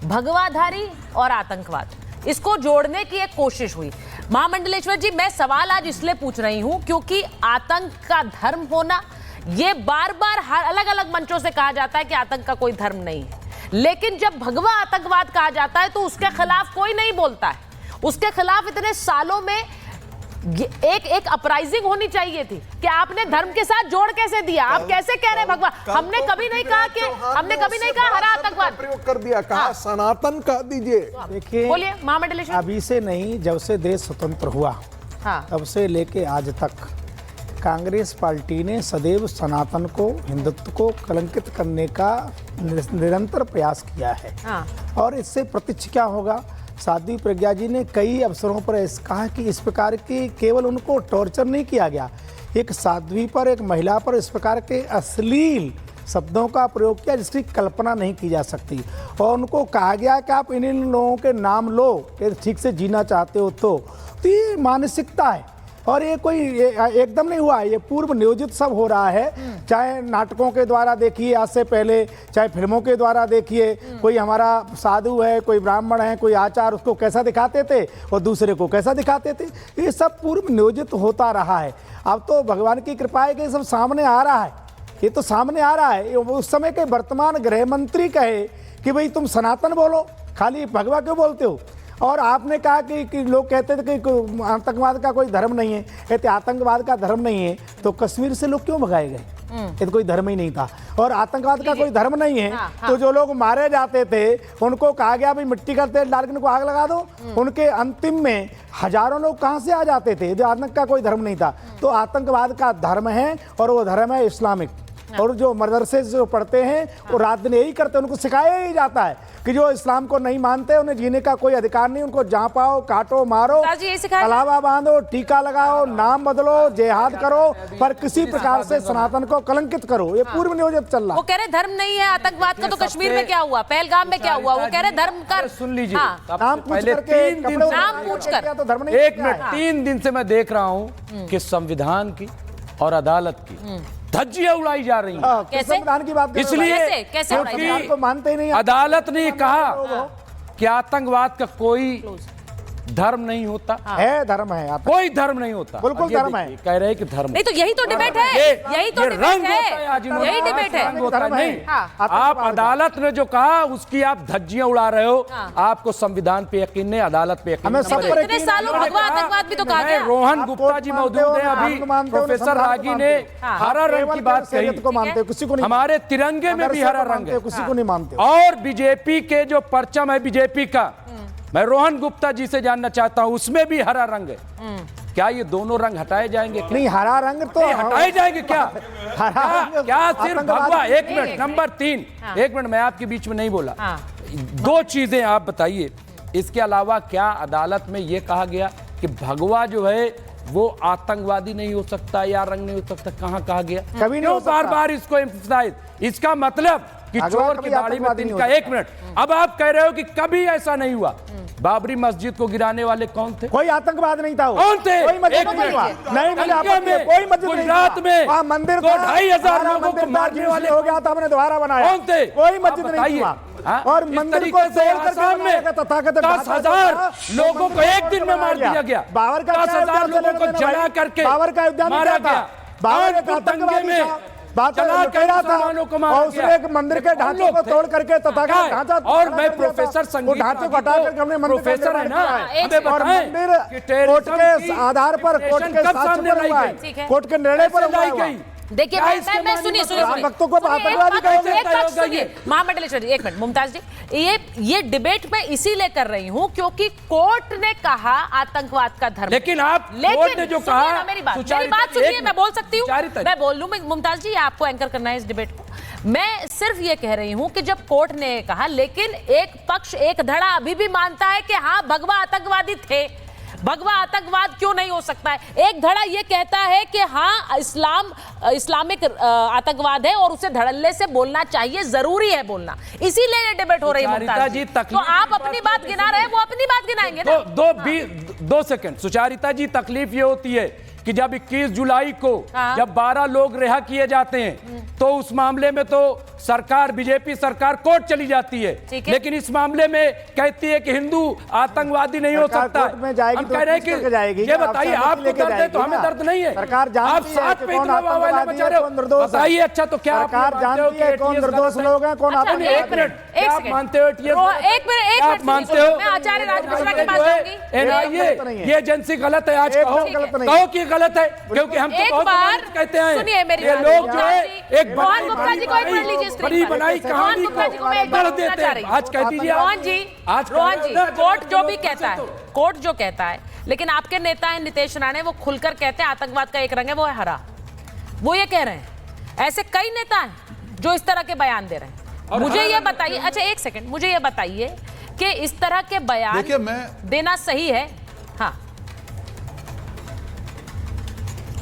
भगवाधारी और आतंकवाद, इसको जोड़ने की एक कोशिश हुई। महामंडलेश्वर जी, मैं सवाल आज इसलिए पूछ रही हूं क्योंकि आतंक का धर्म होना, ये बार बार हर अलग अलग मंचों से कहा जाता है कि आतंक का कोई धर्म नहीं है, लेकिन जब भगवा आतंकवाद कहा जाता है तो उसके खिलाफ कोई नहीं बोलता है। उसके खिलाफ इतने सालों में एक अपराइजिंग होनी चाहिए थी कि आपने धर्म के साथ जोड़ कैसे दिया? आप कैसे कह रहे हैं भगवा? हमने कभी नहीं कहा हरा आतंकवाद प्रयोग कर दिया, कहा सनातन कह दीजिए। देखिए, बोलिए महामंडलेश्वर। अभी से नहीं, जब से देश स्वतंत्र हुआ तब से लेके आज तक कांग्रेस पार्टी ने सदैव सनातन को, हिंदुत्व को कलंकित करने का निरंतर प्रयास किया है। और इससे प्रत्यक्ष क्या होगा? साध्वी प्रज्ञा जी ने कई अवसरों पर कहा कि इस प्रकार की केवल उनको टॉर्चर नहीं किया गया, एक साध्वी पर, एक महिला पर इस प्रकार के अश्लील शब्दों का प्रयोग किया जिसकी कल्पना नहीं की जा सकती। और उनको कहा गया कि आप इन लोगों के नाम लो कि ठीक से जीना चाहते हो तो ये मानसिकता है। और ये कोई एकदम नहीं हुआ, ये पूर्व नियोजित सब हो रहा है। चाहे नाटकों के द्वारा देखिए आज से पहले, चाहे फिल्मों के द्वारा देखिए, कोई हमारा साधु है, कोई ब्राह्मण है, कोई आचार, उसको कैसा दिखाते थे और दूसरे को कैसा दिखाते थे, ये सब पूर्व नियोजित होता रहा है। अब तो भगवान की कृपा है कि सब सामने आ रहा है, ये तो सामने आ रहा है। उस समय के वर्तमान गृह मंत्री कहे कि भाई तुम सनातन बोलो, खाली भगवा क्यों बोलते हो? और आपने कहा कि लोग कहते थे कि आतंकवाद का कोई धर्म नहीं है, कहते आतंकवाद का धर्म नहीं है तो कश्मीर से लोग क्यों भगाए गए? ये तो कोई धर्म ही नहीं था। और आतंकवाद का कोई धर्म नहीं है तो जो लोग मारे जाते थे उनको कहा गया भाई मिट्टी का तेल डाल के उनको आग लगा दो, उनके अंतिम में हजारों लोग कहां से आ जाते थे? जो आतंक का कोई धर्म नहीं था। तो आतंकवाद का धर्म है और वो धर्म है इस्लामिक। और जो मदरसे जो पढ़ते हैं वो रात दिन यही करते हैं, उनको सिखाया ही जाता है कि जो इस्लाम को नहीं मानते उन्हें जीने का कोई अधिकार नहीं, उनको जहाँ पाओ काटो मारो, अलावा बांधो, टीका लगाओ, नाम बदलो, जिहाद करो, पर किसी प्रकार से सनातन को कलंकित करो। ये पूर्व नियोजित चल रहा। वो कह रहे धर्म नहीं है आतंकवाद का, तो कश्मीर में क्या हुआ, पहलगाम में क्या हुआ? वो कह रहे धर्म का। सुन लीजिए, नाम तो धर्म नहीं। 1 मिनट, 3 दिन से मैं देख रहा हूं कि संविधान की और अदालत की धज्जियां उड़ाई जा रही हैं। कैसे? संविधान की बात इसलिए कैसे क्योंकि को मानते ही नहीं। अदालत ने कहा कि आतंकवाद का कोई धर्म नहीं होता है, धर्म है, कोई धर्म नहीं होता, बिल्कुल धर्म है। कह रहे हैं कि धर्म नहीं, तो यही तो डिबेट है, यही तो डिबेट है, यही डिबेट है। नहीं, आप अदालत ने जो कहा उसकी आप धज्जियां उड़ा रहे हो। आपको संविधान पे यकीन नहीं, अदालत पे यकीन नहीं। इतने सालों भगवा आतंकवाद भी तो कहा गया। रोहन गुप्ता जी मौजूद है, अभी प्रोफेसर रागी ने हरा रंग की बात कही। हमारे तिरंगे में भी हरा रंग है, किसी को नहीं मानते। और बीजेपी के जो परचम है बीजेपी का, मैं रोहन गुप्ता जी से जानना चाहता हूं, उसमें भी हरा रंग है। क्या ये दोनों रंग हटाए जाएंगे? नहीं, हरा रंग तो हटाए जाएंगे क्या? क्या सिर्फ भगवा? 1 मिनट, नंबर 3, 1 मिनट, मैं आपके बीच में नहीं बोला। 2 चीजें आप बताइए, इसके अलावा क्या अदालत में यह कहा गया कि भगवा जो है वो आतंकवादी नहीं हो सकता या रंग नहीं हो सकता? कहां कहा गया? कभी नहीं हो सकता। बार बार इसको एम्फसाइज, इसका मतलब कि चोर की दाढ़ी में तिनका। 1 मिनट, अब आप कह रहे हो कि कभी ऐसा नहीं हुआ। बाबरी मस्जिद को गिराने वाले कौन थे? कोई आतंकवाद नहीं था। कौन थे? कोई मस्जिद नहीं हुआ। नहीं, कोई मस्जिद नहीं। गुजरात में वहाँ मंदिर था, 2,500 लोगों को मारने वाले हो गया था, हमने दोबारा बनाया। कौन थे? कोई मस्जिद नहीं हुआ। और मंदिर को आसाम में 10,000 लोगों को एक दिन में मार दिया गया। 10,000 लोगों को जला करके मारा गया। बाबर दंगे में बात कह रहा था, और उसने एक मंदिर के ढांचे को तोड़ करके तथागत ढांचा। और मैं प्रोफेसर संगीत ढांचे को हटा करके हमने मंदिर प्रोफेसर है ना, और मंदिर कोर्ट के आधार पर, कोर्ट के साक्ष्य पर हुआ है, कोर्ट के निर्णय पर हुआ है। देखिए मैं सुनिए वक्तों को आतंकवादी कहोगे। महामंडलेश्वरी, 1 मिनट, मुमताज जी, ये डिबेट मैं इसीलिए कर रही हूं क्योंकि कोर्ट ने कहा आतंकवाद का धर्म। लेकिन कोर्ट ने जो कहा, मेरी बात सुनिए, मैं बोल सकती हूँ, मैं बोल लूं। मुमताज जी, आपको एंकर करना है इस डिबेट को। मैं सिर्फ ये कह रही हूं कि जब कोर्ट ने कहा, लेकिन एक पक्ष एक धड़ा अभी भी मानता है कि हाँ भगवा आतंकवादी थे। भगवा आतंकवाद क्यों नहीं हो सकता है? एक धड़ा ये कहता है कि हाँ इस्लामिक आतंकवाद है और उसे धड़ल्ले से बोलना चाहिए, जरूरी है बोलना। इसीलिए ये डिबेट हो रही है। तो आप अपनी बात गिना रहे हैं, वो अपनी बात गिनाएंगे ना। 2 सेकंड, सुचारिता जी, तकलीफ ये होती है कि जब 21 जुलाई को जब 12 लोग रिहा किए जाते हैं तो उस मामले में तो सरकार, बीजेपी सरकार कोर्ट चली जाती है, लेकिन इस मामले में कहती है कि हिंदू आतंकवादी नहीं हो सकता। हम कह रहे हैं कि ये बताइए, आपको दर्द है तो हमें दर्द नहीं है। आप साथ पे इतना वाहवाही मचा रहे हो, बताइए। अच्छा, तो क्या सरकार जानती है कौन निर्दोष लोग हैं, कौन आतंकवादी? 1 मिनट, आप मानते हो आप मानते हो आचार्य राजभूषण की बात होगी? ये एजेंसी गलत है? आज कहो कि गलत है, क्योंकि हम तो बहुत कहते हैं। सुनिए मेरी ये लोग जो है एक रोहन गुप्ता जी को एक मिनट लीजिए, बड़ी बनाई कहानी को बढ़ देते हैं। आज कह दीजिए रोहन जी, कोर्ट जो भी कहता है, कोर्ट जो कहता है, लेकिन आपके नेता हैं नितेश राणे, वो खुलकर कहते हैं आतंकवाद का एक रंग है, वो है हरा। वो ये कह रहे हैं। ऐसे कई नेता हैं जो इस तरह के बयान दे रहे हैं। मुझे ये बताइए, अच्छा 1 सेकंड, मुझे ये बताइए कि इस तरह के बयान देना सही है? हाँ,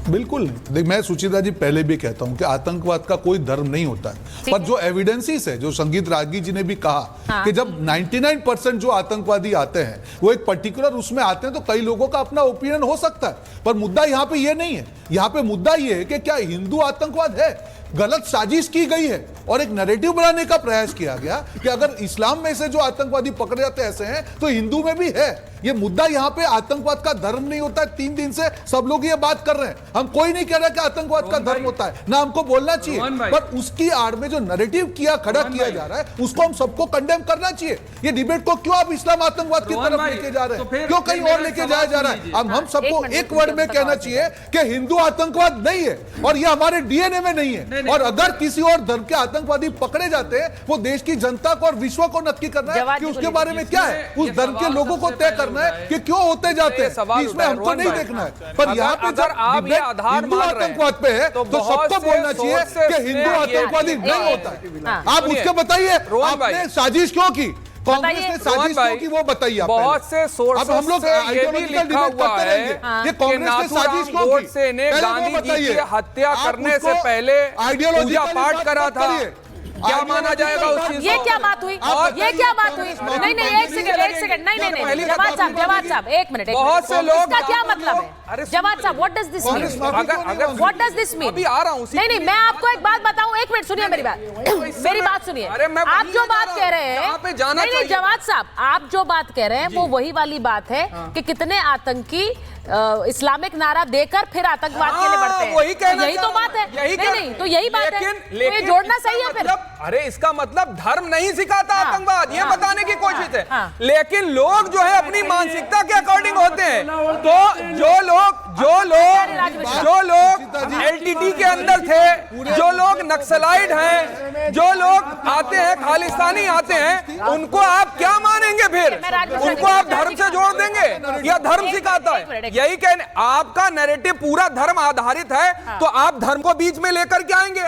बिल्कुल नहीं। देख, मैं सुचिता जी पहले भी कहता हूं कि आतंकवाद का कोई धर्म नहीं होता है, पर जो एविडेंसेस है, जो संगीत रागी जी ने भी कहा कि जब 99% जो आतंकवादी आते हैं वो एक पर्टिकुलर उसमें आते हैं, तो कई लोगों का अपना ओपिनियन हो सकता है, पर मुद्दा यहाँ पे ये नहीं है। यहाँ पे मुद्दा ये है कि क्या हिंदू आतंकवाद है? गलत साजिश की गई है और एक नैरेटिव बनाने का प्रयास किया गया कि अगर इस्लाम में से जो आतंकवादी पकड़े जाते ऐसे हैं तो हिंदू में भी है। ये मुद्दा यहाँ पे आतंकवाद का धर्म नहीं होता है। 3 दिन से सब लोग ये बात कर रहे हैं। हम कोई नहीं कह रहा कि आतंकवाद का धर्म होता है, ना हमको बोलना चाहिए, पर उसकी आड़ में जो नैरेटिव खड़ा किया जा रहा है उसको हम सबको कंडेम करना चाहिए। ये डिबेट को क्यों आप इस्लाम आतंकवाद की तरफ लेके जा रहे हैं, क्यों कहीं और लेके जाया जा रहा है? हम सबको एक वर्ड में कहना चाहिए कि हिंदू आतंकवाद नहीं है और ये हमारे डीएनए में नहीं है। और अगर किसी और धर्म के आतंकवादी पकड़े जाते हैं, वो देश की जनता को और विश्व को नक्की करना है कि उसके बारे में क्या है, उस धर्म के लोगों को तय करना है कि क्यों होते जाते हैं। इसमें हमको नहीं देखना है। पर यहाँ पे जब आधार हिंदू मान रहे हैं, आतंकवाद पे है तो तो बहुत सबको से बोलना चाहिए sources कि हिंदू में ये- आतंकवादी नहीं होता है। आप सुनिए, उसके बताइए रोहन भाई, आपने साजिश क्यों की, कांग्रेस ने साजिश क्यों की, वो बताइए आप बहुत पहले। से सोर्सेस अब हम लोग से ये भी आइडियोलॉजिकल लिखा डिबेट हुआ करते है रहेंगे कि कि कांग्रेस ने नाथूराम साजिश क्यों की, गोडसे ने पहले वो गांधी जी बताइए। की हत्या आप करने से उसको पहले आइडियोलॉजिकल पूजा पाठ बात करा मत था, करिए। क्या माना जाएगा उस चीज ये को? क्या बात हुई, और ये क्या बात हुई? नहीं नहीं, एक सेकंड, नहीं जवाद साहब एक मिनट, बहुत से लोग इसका क्या मतलब है? जवाद साहब, what does this mean? What does this mean? अभी आ रहा हूँ, नहीं, मैं आपको एक बात बताऊं, एक मिनट सुनिए मेरी बात, मेरी बात सुनिए। आप जो बात कह रहे हैं, नहीं जवाद साहब, आप जो बात कह रहे हैं वो वही वाली बात है कि कितने आतंकी इस्लामिक नारा देकर फिर आतंकवाद के लिए बढ़ते हैं, वही कहना यही तो बात है। नहीं, तो यही बात है, लेकिन ये जोड़ना सही है फिर। अरे इसका मतलब धर्म नहीं सिखाता आतंकवाद, ये बताने की कोशिश है। लेकिन लोग जो है अपनी मानसिकता के अकॉर्डिंग होते हैं, तो जो लोग एलटीटी के अंदर थे, जो लोग नक्सलाइट हैं, जो लोग आते हैं खालिस्तानी आते हैं, उनको आप क्या मानेंगे फिर? उनको आप धर्म से जोड़ देंगे या धर्म सिखाता है? यही कहने, आपका नैरेटिव पूरा धर्म आधारित है, तो आप धर्म को बीच में लेकर के आएंगे।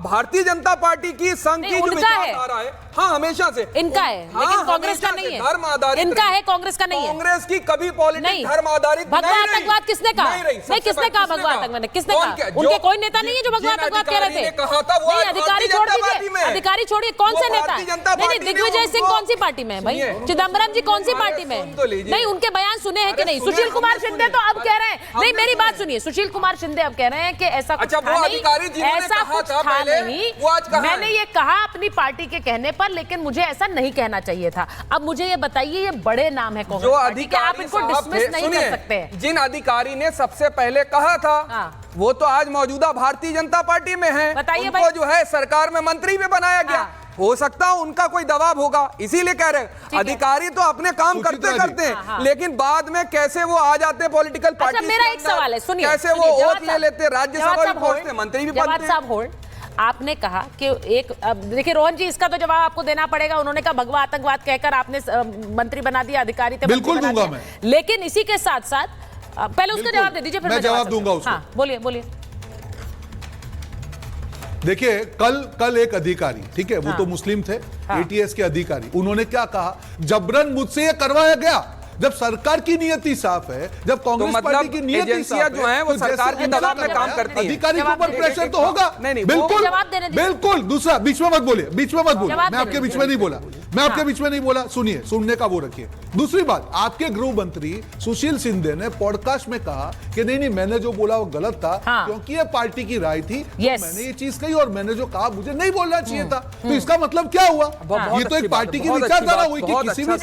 भारतीय जनता पार्टी की संघ की जो विचारधारा है, हाँ हमेशा से इनका है, लेकिन कांग्रेस का नहीं है, धर्म आधारित इनका है, कांग्रेस का नहीं है। कांग्रेस की कभी पॉलिटिक्स धर्म आधारित भगवा आतंकवाद किसने कहा? नहीं, किसने कहा भगवा आतंकवाद? किसने कहा? उनके कोई नेता नहीं है जो भगवा आतंकवाद कह रहे थे। नहीं, अधिकारी छोड़ दीजिए, अधिकारी छोड़िए, कौन से नेता? नहीं, दिग्विजय सिंह कौन सी पार्टी में है भाई? चिदम्बरम जी कौन सी पार्टी में? नहीं, उनके बयान सुने हैं कि नहीं? सुशील कुमार शिंदे तो अब कह रहे हैं, नहीं मेरी बात सुनिए, सुशील कुमार शिंदे अब कह रहे हैं कि ऐसा कुछ था नहीं, ऐसा कुछ था नहीं, मैंने ये कहा अपनी पार्टी के कहने पर, लेकिन मुझे ऐसा नहीं कहना चाहिए था। अब मुझे ये बताइए, ये बड़े नाम है कांग्रेस पार्टी के, आप इनको डिसमिस नहीं कर सकते हैं। जिन अधिकारी ने सबसे पहले कहा था वो तो आज मौजूदा भारतीय जनता पार्टी में है, बताइए उनको जो है सरकार में मंत्री भी बनाया गया। हो सकता है उनका कोई दबाव होगा, इसीलिए कह रहे हैं अधिकारी तो अपने काम करते हैं, लेकिन बाद में कैसे वो आ जाते हैं पॉलिटिकल पार्टी। मेरा एक सवाल है, सुनिए, कैसे वो वोट ले लेते, राज्यसभा भी पहुंचते, मंत्री भी बनते हैं। आपने कहा कि एक, देखिए रोहन जी, इसका तो जवाब आपको देना पड़ेगा। उन्होंने कहा भगवा आतंकवाद कहकर आपने मंत्री बना दिया, अधिकारी थे, बिल्कुल दूंगा मैं, लेकिन इसी के साथ साथ पहले उसका जवाब दे दीजिए, फिर मैं जवाब दूंगा उसको। हाँ, बोलिए। देखिए कल एक अधिकारी, ठीक है, वो तो मुस्लिम थे, एटीएस के अधिकारी, उन्होंने क्या कहा, जबरन मुझसे ये करवाया गया। जब सरकार की नियति साफ है, जब कांग्रेस पार्टी की नियति साफ है, जो है वो सरकार के दबाव में काम करती हैं, अधिकारी के ऊपर प्रेशर तो होगा। नहीं, बिल्कुल। दूसरा, बीच में मत बोलिए, मैं आपके बीच में नहीं बोला, सुनिए, सुनने का वो रखिए। दूसरी बात, आपके गृह मंत्री सुशील शिंदे ने पॉडकास्ट में कहा कि नहीं, मैंने जो बोला वो गलत था, क्योंकि ये पार्टी की राय थी, तो मैंने ये चीज कही और मैंने जो कहा मुझे नहीं बोलना चाहिए था। तो इसका मतलब क्या हुआ? ये तो एक पार्टी की विचारधारा हुई कि किसी भी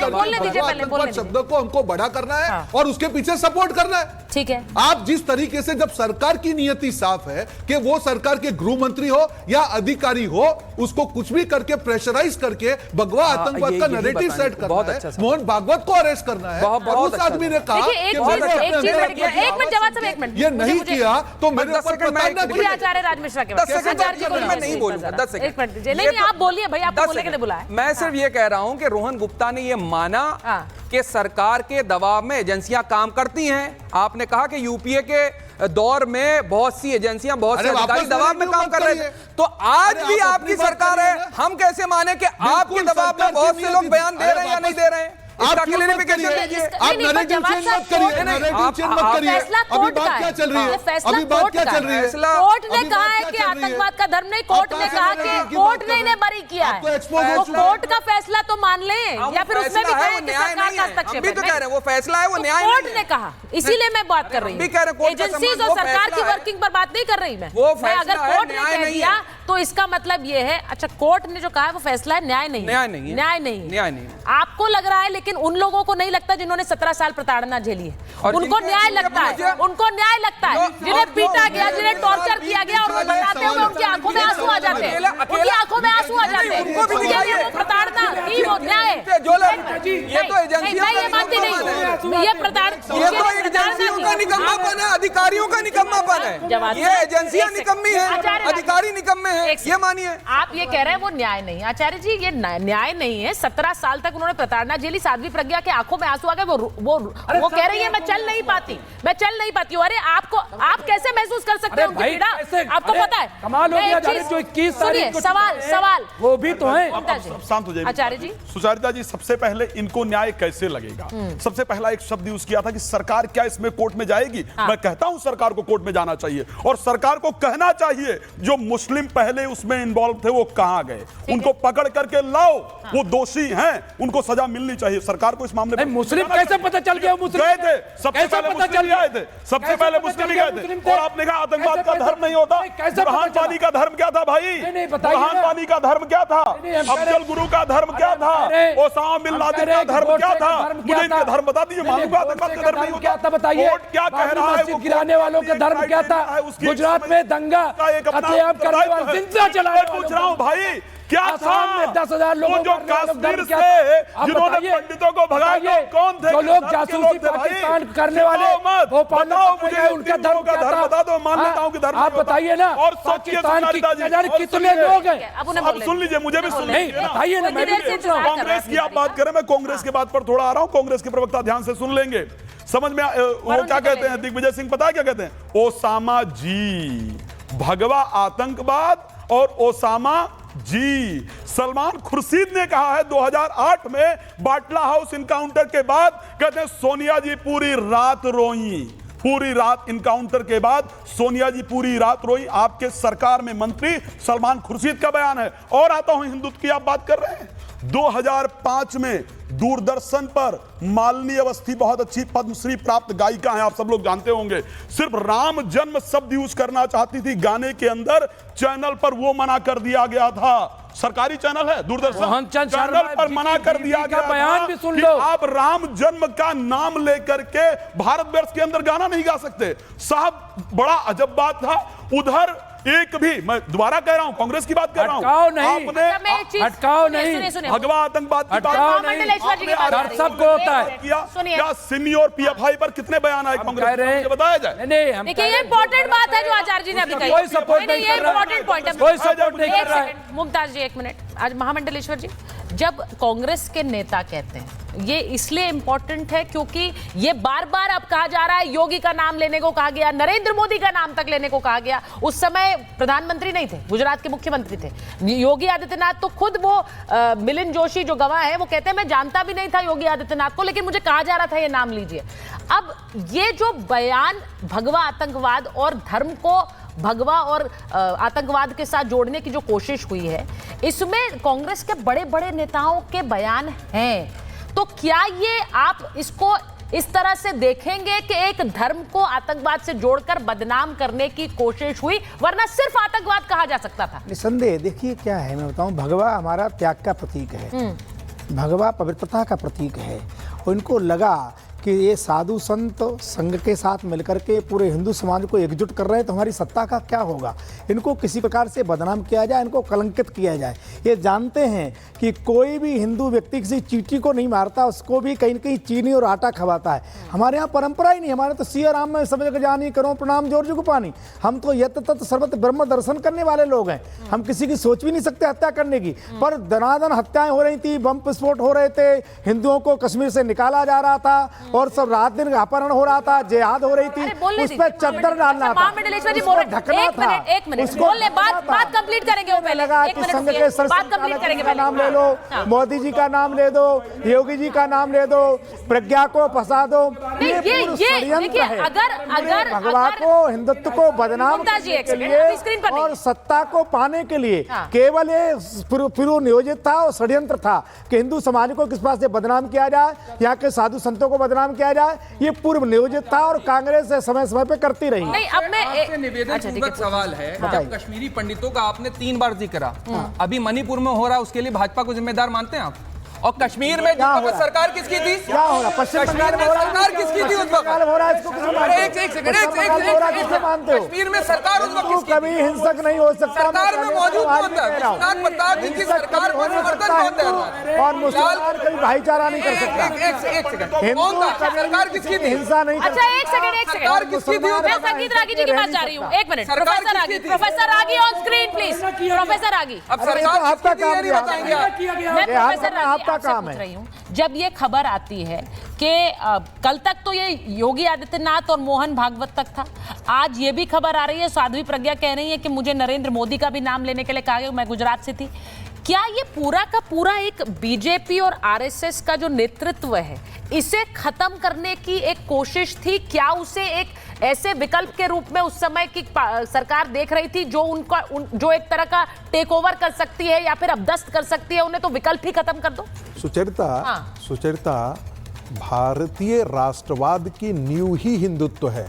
शब्द को हमको बड़ा करना है और उसके पीछे सपोर्ट करना है। ठीक है, आप जिस तरीके से, जब सरकार की नियति साफ है कि वो सरकार के गृह मंत्री हो या अधिकारी हो, उसको कुछ भी करके प्रेशराइज करके भगवा आतंकवाद का नैरेटिव सेट करना है, मोहन भागवत को अरेस्ट करना है, और उस आदमी ने कहा ये नहीं किया तो मेरे ऊपर आचार्य राज मिश्रा के नहीं बोलूंगा, 10 सेकंड। नहीं, आप बोलिए भाई, आपको बोलने के लिए बुलाया। मैं सिर्फ ये कह रहा हूं कि रोहन गुप्ता ने ये माना कि सरकार के दबाव में एजेंसियां काम करती हैं। आपने कहा कि यूपीए के दौर में बहुत सी एजेंसियां, बहुत से अधिकारी दबाव में काम कर रहे थे, तो आज भी आपकी सरकार है, हम कैसे माने कि आपके दबाव में बहुत से लोग बयान दे रहे हैं या नहीं दे रहे हैं? आप क्लियरिफिकेशन दीजिए, आप नैरेटिव चेंज मत करिए, नैरेटिव चेंज मत करिए। अभी बात क्या चल रही है? कोर्ट ने कहा है कि आतंकवाद का धर्म नहीं, कोर्ट ने कहा कि कोर्ट ने इन्हें बरी किया है, तो कोर्ट का फैसला तो मान लें, या फिर उसमें भी कहें कि सरकार का हस्तक्षेप है। तो कह रहे हैं वो फैसला है, वो न्याय कोर्ट ने कहा, इसीलिए मैं बात कर रही हूँ। एजेंसीज और सरकार की वर्किंग पर बात नहीं कर रही मैं। अगर कोर्ट ने कह दिया तो इसका मतलब ये है, अच्छा कोर्ट ने जो कहा है वो फैसला है, न्याय नहीं। आपको लग रहा है, लेकिन उन लोगों को नहीं लगता जिन्होंने 17 साल प्रताड़ना झेली है, उनको न्याय लगता है, जिन्हें पीटा गया, जिन्हें टॉर्चर किया गया, और वो बताते हुए उनकी आंखों में आंसू आ जाते हैं, उनकी आंखों में आंसू आ जाते हैं, उनके लिए वो प्रताड़ना ही वो न्याय। ये तो एजेंसियों मैं ये मानती नहीं, ये एजेंसियों का निकम्मापन है, अधिकारियों का निकम्मापन है। ये एजेंसियां निकम्मी है, अधिकारी निकम्मे हैं, ये मानिए। आप ये कह रहे हैं वो न्याय नहीं। आचार्य जी, ये न्याय नहीं है। 17 साल तक उन्होंने प्रताड़ना झेली, साध्वी प्रज्ञा के आंखों में आंसू आ गए, वो कह रही है मैं चल नहीं पाती हूँ। अरे आप कैसे महसूस कर सकते हैं उनकी पीड़ा? आपको पता है कमाल हो गया, जो 21 तारीख को सवाल वो भी तो है। शांत हो जाइए आचार्य जी। सुचारिता जी, सबसे पहले इनको न्याय कैसे लगेगा? सबसे पहला एक शब्द यूज किया था कि सरकार क्या इसमें कोर्ट में जाएगी? मैं कहता हूं सरकार को कोर्ट में जाना चाहिए और सरकार को कहना चाहिए जो मुस्लिम पहले उसमें इन्वॉल्व थे वो कहां गए, उनको पकड़ करके लाओ, वो दोषी हैं, उनको सजा मिलनी चाहिए। सरकार को इस मामले में मुस्लिम कैसे पता चल गया? मुस्लिम गए थे, सबसे पहले मुस्लिम आए थे, सबसे पहले मुस्लिम गए थे। और आपने कहा आतंकवाद का धर्म नहीं होता। बुरहान वानी का धर्म क्या था भाई? बुरहान वानी का धर्म क्या था? अफजल गुरु का धर्म क्या था? ओसामा बिन लादेन का धर्म क्या था? मुझे इनका धर्म बता दीजिए। मालूम आतंकवाद का धर्म नहीं होता। बताइए, क्या कह रहा है? वो गिराने वालों का धर्म क्या था? गुजरात में दंगा कत्लेआम करने वाले, जिंदा चलाने वाले, पूछ रहा हूं भाई क्या था? 10,000 लोगों जो कश्मीर से जिन्होंने पंडितों को भगाया कौन थे? जो लोग जासूसी पाकिस्तान करने वाले भोपाल मुझे उनका धर्म बता दो, मान लेता हूं कि धर्म आप बताइए ना। और पाकिस्तान की कितने लोग हैं? अब सुन लीजिए, मुझे भी सुन लीजिए, बताइए ना। कांग्रेस की आप बात करें, मैं कांग्रेस की बात पर थोड़ा आ रहा हूं। कांग्रेस के प्रवक्ता ध्यान से सुन लेंगे, समझ में वो क्या कहते हैं। दिग्विजय सिंह पता है क्या कहते हैं? ओसामा जी, भगवा आतंकवाद और ओसामा जी। सलमान खुर्शीद ने कहा है 2008 में बाटला हाउस इनकाउंटर के बाद, कहते हैं सोनिया जी पूरी रात रोई, पूरी रात इनकाउंटर के बाद सोनिया जी पूरी रात रोई। आपके सरकार में मंत्री सलमान खुर्शीद का बयान है। और आता हूं हिंदुत्व की आप बात कर रहे हैं। 2005 में दूरदर्शन पर मालिनी अवस्थी बहुत अच्छी पद्मश्री प्राप्त गायिका हैं, आप सब लोग जानते होंगे, सिर्फ राम जन्म शब्द यूज करना चाहती थी गाने के अंदर। चैनल पर वो मना कर दिया गया था, सरकारी चैनल है दूरदर्शन, चैनल पर मना कर दिया गया बयान भी सुन लो। आप राम जन्म का नाम लेकर के भारतवर्ष के अंदर गाना नहीं गा सकते। साहब बड़ा अजब बात था। उधर एक भी, मैं दोबारा कह रहा हूं, कांग्रेस की बात कर रहा हूं, आपने हटकाओ नहीं, भगवा आतंकवाद की बात सबको होता है। क्या सिमी और पीएफआई पर कितने बयान आए कांग्रेस? बताया जाए। देखिए ये इंपॉर्टेंट बात है जो आचार्य जी ने अभी कही। कोई सपोर्ट नहीं कर रहा है, इंपॉर्टेंट पॉइंट है। कोई सपोर्ट नहीं कर रहा है। मुमताज जी 1 मिनट। आज महामंडलेश्वर जी, जब कांग्रेस के नेता कहते हैं, ये इसलिए इंपॉर्टेंट है क्योंकि ये बार बार अब कहा जा रहा है, योगी का नाम लेने को कहा गया, नरेंद्र मोदी का नाम तक लेने को कहा गया। उस समय प्रधानमंत्री नहीं थे, गुजरात के मुख्यमंत्री थे योगी आदित्यनाथ। तो खुद वो मिलिंद जोशी जो गवाह है वो कहते हैं मैं जानता भी नहीं था योगी आदित्यनाथ को, लेकिन मुझे कहा जा रहा था ये नाम लीजिए। अब ये जो बयान भगवा आतंकवाद और धर्म को भगवा और आतंकवाद के साथ जोड़ने की जो कोशिश हुई है, इसमें कांग्रेस के बड़े बड़े नेताओं के बयान हैं। तो क्या ये आप इसको इस तरह से देखेंगे कि एक धर्म को आतंकवाद से जोड़कर बदनाम करने की कोशिश हुई, वरना सिर्फ आतंकवाद कहा जा सकता था? निसंदेह देखिए क्या है, मैं बताऊं, भगवा हमारा त्याग का प्रतीक है, भगवा पवित्रता का प्रतीक है। और इनको लगा कि ये साधु संत संघ के साथ मिलकर के पूरे हिंदू समाज को एकजुट कर रहे हैं, तो हमारी सत्ता का क्या होगा? इनको किसी प्रकार से बदनाम किया जाए, इनको कलंकित किया जाए। ये जानते हैं कि कोई भी हिंदू व्यक्ति किसी चींटी को नहीं मारता, उसको भी कहीं न कहीं चीनी और आटा खवाता है। हमारे यहाँ परंपरा ही नहीं, हमारे तो सिया राम में समझ के जानी, करो प्रणाम जोर जुग पानी। हम तो यत तत् सर्वत ब्रह्म दर्शन करने वाले लोग हैं, हम किसी की सोच भी नहीं सकते हत्या करने की। पर दनादन हत्याएं हो रही थी, बम विस्फोट हो रहे थे, हिंदुओं को कश्मीर से निकाला जा रहा था और सब रात दिन अपहरण हो रहा था, जिहाद हो रही थी, उस पर चद्दर डालना था, ढकना था। बात कंप्लीट करेंगे वो पहले। लगा कि संघ के सरसंघचालक का नाम ले लो, मोदी जी का नाम ले दो, योगी जी का नाम ले दो, प्रज्ञा को फंसा दो। ये षड्यंत्र है। अगर भगवा को, हिंदुत्व को बदनाम करने के लिए और सत्ता को पाने के लिए केवल ये पूर्व नियोजित था और षड्यंत्र था कि हिंदू समाज को किस बात से बदनाम किया जाए, यहाँ के साधु संतों को बदनाम किया जाए, ये पूर्व नियोजित था और कांग्रेस समय समय पे करती रही। नहीं, अब मैं आपसे निवेदनपूर्वक सवाल है, जब कश्मीरी पंडितों का आपने 3 बार जिक्र करा, अभी मणिपुर में हो रहा है, उसके लिए भाजपा को जिम्मेदार मानते हैं आप? और कश्मीर में जिस वक्त सरकार किसकी थी? क्या हो रहा? कश्मीर में सरकार किसकी थी उस वक्त? हो रहा है इसको किसको मानते हो? एक सेकंड, कश्मीर में सरकार उस वक्त किसकी? कभी हिंसक नहीं हो सकता। सरकार में मौजूद कौन था? बता दीजिए सरकार को समर्थन कौन दे रहा है? और मुसलमान कभी भाईचारा नहीं कर सकता। एक सेकंड, कौन था? सरकार किसकी थी? हिंसा नहीं। अच्छा एक सेकंड सरकार किसकी थी? मैं संगीत रागी जी के पास जा रही हूँ। एक minute, professor Ragi on screen please. Professor Ragi, अब सरकार आपका काम नहीं बताएंगे आप। मैं प्रोफेसर रागी आपसे पूछ रही हूँ, जब ये खबर आती है कि कल तक तो ये योगी आदित्यनाथ और मोहन भागवत तक था, आज ये भी खबर आ रही है, साध्वी प्रज्ञा कह रही है कि मुझे नरेंद्र मोदी का भी नाम लेने के लिए कहा गया, मैं गुजरात से थी। क्या ये पूरा का पूरा एक बीजेपी और आरएसएस का जो नेतृत्व है, इसे खत्म करने की एक कोशिश थी? क्या उसे एक ऐसे विकल्प के रूप में उस समय की सरकार देख रही थी जो उनका जो एक तरह का टेक ओवर कर सकती है या फिर अपदस्त कर सकती है उन्हें, तो विकल्प ही खत्म कर दो? सुचरिता, भारतीय राष्ट्रवाद की नींव ही हिंदुत्व है।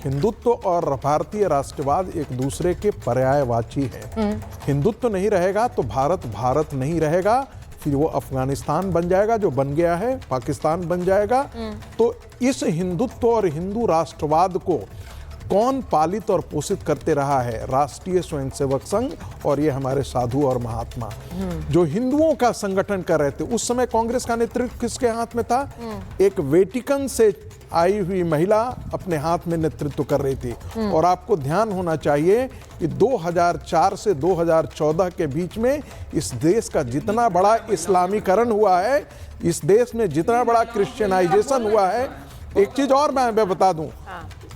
हिंदुत्व और भारतीय राष्ट्रवाद एक दूसरे के पर्यायवाची है। हिंदुत्व नहीं रहेगा तो भारत भारत नहीं रहेगा, फिर वो अफगानिस्तान बन जाएगा जो बन गया है, पाकिस्तान बन जाएगा। तो इस हिंदुत्व और हिंदू राष्ट्रवाद को कौन पालित और पोषित करते रहा है? राष्ट्रीय स्वयंसेवक संघ और ये हमारे साधु और महात्मा जो हिंदुओं का संगठन कर रहे थे। उस समय कांग्रेस का नेतृत्व किसके हाथ में था? एक वेटिकन से आई हुई महिला अपने हाथ में नेतृत्व कर रही थी। और आपको ध्यान होना चाहिए कि 2004 से 2014 के बीच में इस देश का जितना बड़ा इस्लामीकरण हुआ है, इस देश में जितना बड़ा क्रिश्चियनाइजेशन हुआ है, एक चीज और मैं बता दूं,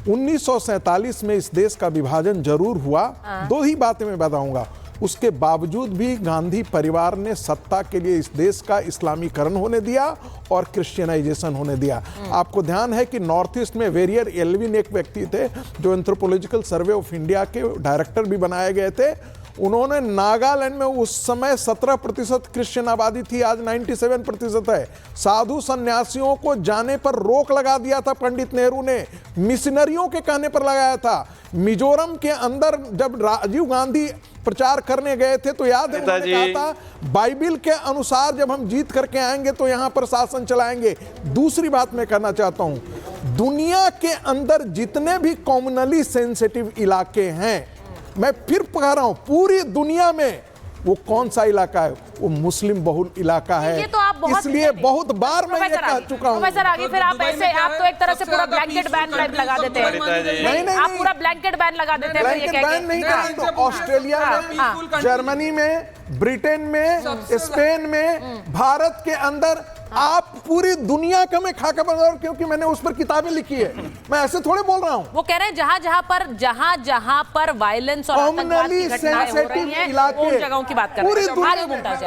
1947 में इस देश का विभाजन जरूर हुआ। दो ही बातें मैं बताऊंगा। उसके बावजूद भी गांधी परिवार ने सत्ता के लिए इस देश का इस्लामीकरण होने दिया और क्रिश्चियनाइजेशन होने दिया। आपको ध्यान है कि नॉर्थ ईस्ट में वेरियर एल्विन एक व्यक्ति थे जो एंथ्रोपोलॉजिकल सर्वे ऑफ इंडिया के डायरेक्टर भी बनाए गए थे। उन्होंने नागालैंड में उस समय 17% क्रिश्चियन आबादी थी, आज 97% है। साधु सन्यासियों को जाने पर रोक लगा दिया था पंडित नेहरू ने, मिशनरियों के कहने पर लगाया था। मिजोरम के अंदर जब राजीव गांधी प्रचार करने गए थे तो याद है उन्होंने कहा था बाइबिल के अनुसार जब हम जीत करके आएंगे तो यहां पर शासन चलाएंगे। दूसरी बात मैं कहना चाहता हूं, दुनिया के अंदर जितने भी कॉम्युनली सेंसिटिव इलाके हैं, मैं फिर कह रहा हूं, पूरी दुनिया में वो कौन सा इलाका है? वो मुस्लिम बहुल इलाका है। तो आप इसलिए बहुत बार मैं ये कह चुका हूं। प्रोफेसर आगे फिर आप ऐसे, आप तो एक तरह से पूरा ब्लैंकेट बैन लगा देते हैं। नहीं, आप पूरा ब्लैंकेट बैन लगा देते हैं। ब्लैंकेट बैन नहीं करें तो ऑस्ट्रेलिया में, जर्मनी में, ब्रिटेन में, स्पेन में, भारत के अंदर आप पूरी दुनिया का मैं खाका बना, क्योंकि मैंने उस पर किताबें लिखी है, मैं ऐसे थोड़े बोल रहा हूं। वो कह रहे हैं जहां पर वायलेंस और आतंकवाद की घटनाएं हो रही हैं, उन जगहों की बात कर रहे हैं। आगे मुमताज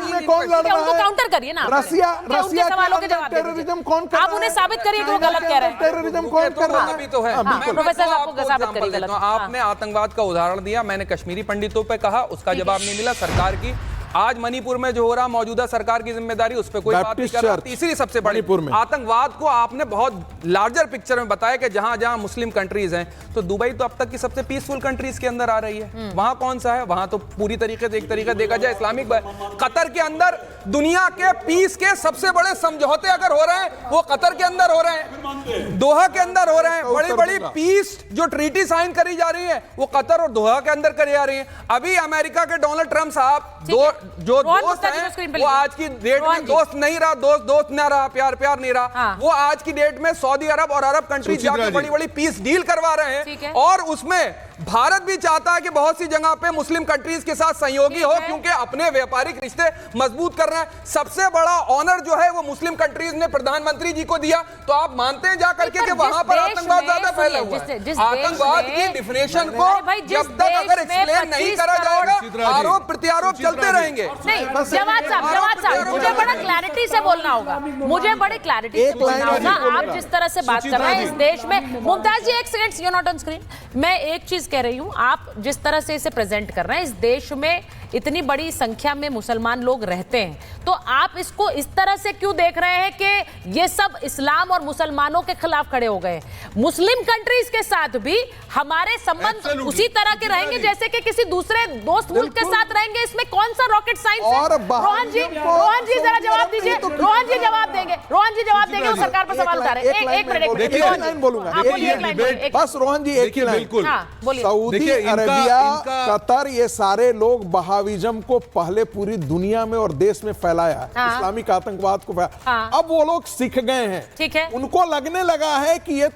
में कौन लड़ रहा है? उनको काउंटर करिए ना। रसिया सवालों के जवाब टेररिज्म कौन कर रहा है? आप उन्हें साबित करिए कि वो गलत कह रहे हैं। टेररिज्म कौन कर रहा है? तो है प्रोफेसर आपको साबित करिए गलत। आपने आतंकवाद का उदाहरण दिया, मैंने कश्मीरी पंडितों पे कहा, उसका जवाब नहीं मिला सरकार की। आज मणिपुर में जो हो रहा, मौजूदा सरकार की जिम्मेदारी, उस पर कोई बात नहीं कर रहा। तीसरी सबसे बड़ी आतंकवाद को आपने बहुत लार्जर पिक्चर में बताया कि जहां जहां मुस्लिम कंट्रीज हैं, तो दुबई तो अब तक की सबसे पीसफुल कंट्रीज के अंदर आ रही है। वहां कौन सा है? वहां तो पूरी तरीके से, एक तरीका देखा जाए, इस्लामिक। कतर के अंदर दुनिया के पीस के सबसे बड़े समझौते अगर हो रहे हैं, वो कतर के अंदर हो रहे हैं, दोहा के अंदर हो रहे हैं। बड़ी बड़ी पीस जो ट्रीटी साइन करी जा रही है, वो कतर और दोहा के अंदर करी जा रही है। अभी अमेरिका के डोनाल्ड ट्रंप साहब जो दोस्त हैं, वो आज की डेट में दोस्त नहीं रहा, दोस्त न रहा, प्यार नहीं रहा। वो आज की डेट में सऊदी अरब और अरब कंट्रीज जाकर बड़ी बड़ी पीस डील करवा रहे हैं। और उसमें भारत भी चाहता है कि बहुत सी जगह पे मुस्लिम कंट्रीज के साथ सहयोगी हो, क्योंकि अपने व्यापारिक रिश्ते मजबूत कर रहे हैं। सबसे बड़ा ऑनर जो है वो मुस्लिम कंट्रीज ने प्रधानमंत्री जी को दिया। तो आप मानते हैं जाकर के कि वहां पर आतंकवाद ज्यादा फैला हुआ है। आतंकवाद की डिफिनेशन को जब तक अगर एक्सप्लेन नहीं करा जाएगा, आरोप प्रत्यारोप चलते रहेंगे। जवाद साहब, मुझे बड़ा क्लैरिटी से बोलना होगा, मुझे बड़े क्लैरिटी से बोलना होगा। आप जिस तरह से बात कर रहे हैं इस देश में, मुमताज जी एक second, you not on screen, मैं एक चीज चीज कह रही हूं, आप जिस तरह से इसे प्रेजेंट कर रहे हैं, इस देश में इतनी बड़ी संख्या में मुसलमान लोग रहते हैं, तो आप इसको इस तरह से क्यों देख रहे हैं कि ये सब इस्लाम और मुसलमानों के खिलाफ खड़े हो गए? मुस्लिम कंट्रीज के साथ भी हमारे संबंध उसी तरह के रहेंगे जैसे कि किसी दूसरे दोस्त मुल्क के साथ रहेंगे। इसमें कौन सा रॉकेट साइंस है? रोहन जी जरा जवाब दीजिए। रोहन जी जवाब देंगे, रोहन जी जवाब देंगे, वो सरकार पर सवाल उठा रहे हैं। एक मिनट बोलूंगा बस। रोहन जी एक ही लाइन, सऊदी अरेबिया, कतर, ये सारे लोग बहाविज्म को पहले पूरी दुनिया में और देश में फैलाया है, इस्लामिक आतंकवाद को फैलाया। अब वो लोग सीख गए हैं, ठीक है, उनको लगने लगा है कि ये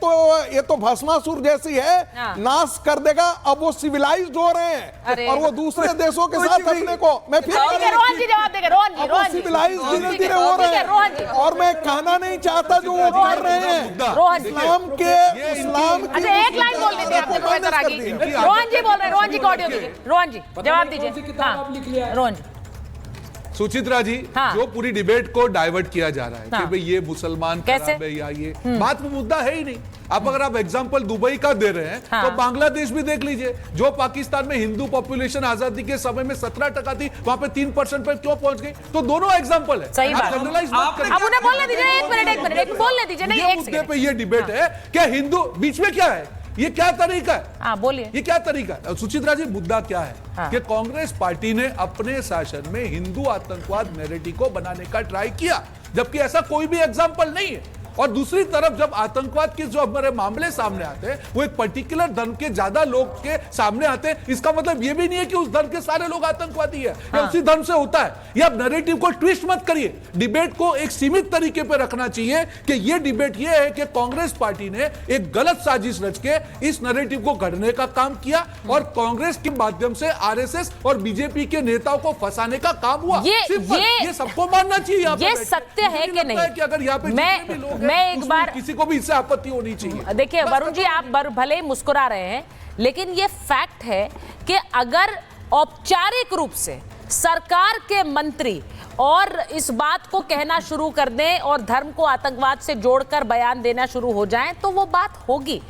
तो भस्मासुर जैसी है, नाश कर देगा। अब वो सिविलाइज्ड हो रहे हैं और वो दूसरे देशों के साथ अपने को, मैं फिर रोहन जी जवाब देंगे। रोहन जी सिविलाइज्ड धीरे धीरे हो रहे हैं और मैं कहना नहीं चाहता जो वो कर रहे हैं इस्लाम के एक लाइन बोल दीजिए आपने प्रोफेसर आगे। रोहन जी बोल रहे हैं, रोहन जी को ऑडियो दीजिए। रोहन जी जवाब दीजिए। रोहन जी। सुचित्रा जी, जो पूरी डिबेट को डाइवर्ट किया जा रहा है कि भाई ये मुसलमान खराब है या ये बात में मुद्दा है ही नहीं। अब अगर आप एग्जांपल दुबई का दे रहे हैं तो बांग्लादेश भी देख लीजिए, जो पाकिस्तान में हिंदू पॉपुलेशन आजादी के समय में 17% थी, वहां पे 3% पर क्यों पहुंच गई? तो दोनों एग्जांपल है। सही बात। अब उन्हें बोलने दीजिए, एक मिनट बोलने दीजिए। नहीं, एक मुद्दे पे ये डिबेट है क्या हिंदू बीच में क्या है? ये क्या तरीका है? बोलिए, ये क्या तरीका है? सुचित्रा जी, मुद्दा क्या है कि कांग्रेस पार्टी ने अपने शासन में हिंदू आतंकवाद नैरेटिव को बनाने का ट्राई किया, जबकि ऐसा कोई भी एग्जांपल नहीं है। और दूसरी तरफ जब आतंकवाद के जो हमारे मामले सामने आते हैं, वो एक पर्टिकुलर धर्म के ज्यादा लोग के सामने आते हैं, इसका मतलब ये भी नहीं है कि उस धर्म के सारे लोग आतंकवादी है या उसी धर्म से होता है। ये आप नैरेटिव को ट्विस्ट मत करिए, डिबेट को एक सीमित तरीके पर रखना चाहिए कि ये डिबेट ये है कि कांग्रेस पार्टी ने एक गलत साजिश रच के इस नैरेटिव को गढ़ने का काम किया और कांग्रेस के माध्यम से आरएसएस और बीजेपी के नेताओं को फंसाने का काम हुआ। ये सबको मानना चाहिए। ये सत्य है कि नहीं? कि अगर यहाँ पे मैं एक बार, किसी को भी इससे आपत्ति होनी चाहिए। देखिए वरुण जी, आप भले ही मुस्कुरा रहे हैं, लेकिन ये फैक्ट है कि अगर औपचारिक रूप से सरकार के मंत्री और इस बात को कहना शुरू कर दें और धर्म को आतंकवाद से जोड़कर बयान देना शुरू हो जाएं, तो वो बात होगी।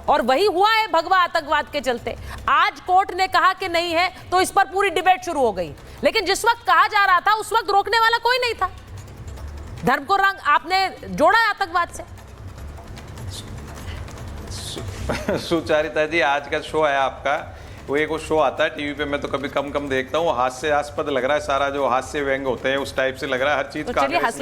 और वही हुआ है भगवा आतंकवाद के चलते। आज कोर्ट ने कहा कि नहीं है, तो इस पर पूरी डिबेट शुरू हो गई। लेकिन जिस वक्त कहा जा रहा था, उस वक्त रोकने वाला कोई नहीं था। धर्म को रंग आपने जोड़ा है आतंकवाद से। सुचारिता जी, आज का शो है आपका, वो एक शो आता है टीवी पे, मैं तो कभी कम देखता हूँ, हास्यास्पद लग रहा है सारा, जो हास्य व्यंग होते हैं उस टाइप से लग रहा है। हर चीज कांग्रेस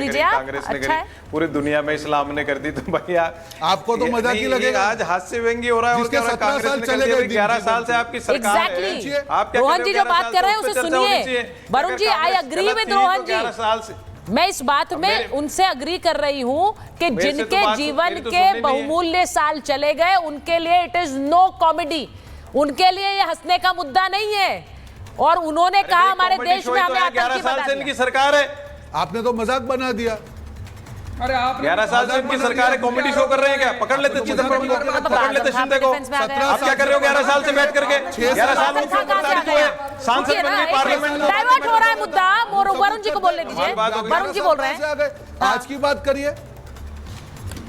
ने करी, पूरी दुनिया में इस्लाम ने कर दी। तो भैया आपको तो मजाक ही लगेगा, आज हास्य व्यंग हो रहा है। और कांग्रेस ने कर दिया, 11 साल से आपकी सरकार है। आप रोहन जी जो बात कर रहे हैं उसे सुनिए। Varun ji, I agree with Rohan जी। 11 साल से मैं इस बात में उनसे अग्री कर रही हूं कि जिनके जीवन के बहुमूल्य साल चले गए, उनके लिए इट इज नो कॉमेडी, उनके लिए ये हंसने का मुद्दा नहीं है। और उन्होंने कहा हमारे देश में हमें आतंकी बना दिया। इनकी सरकार है, आपने तो मजाक बना दिया। अरे आप 11 साल से इनकी सरकार है, कॉमेडी शो कर रहे हैं क्या? पकड़ लेते चिदंबरम को, पकड़ लेते शिंदे को। आप क्या कर रहे हो 11 साल से बैठ करके? 11 साल में सांसद बने, पार्लियामेंट में डाइवर्ट हो रहा है मुद्दा। वरुण जी को बोलने दीजिए। वरुण जी बोल रहे हैं, आज की बात करिए।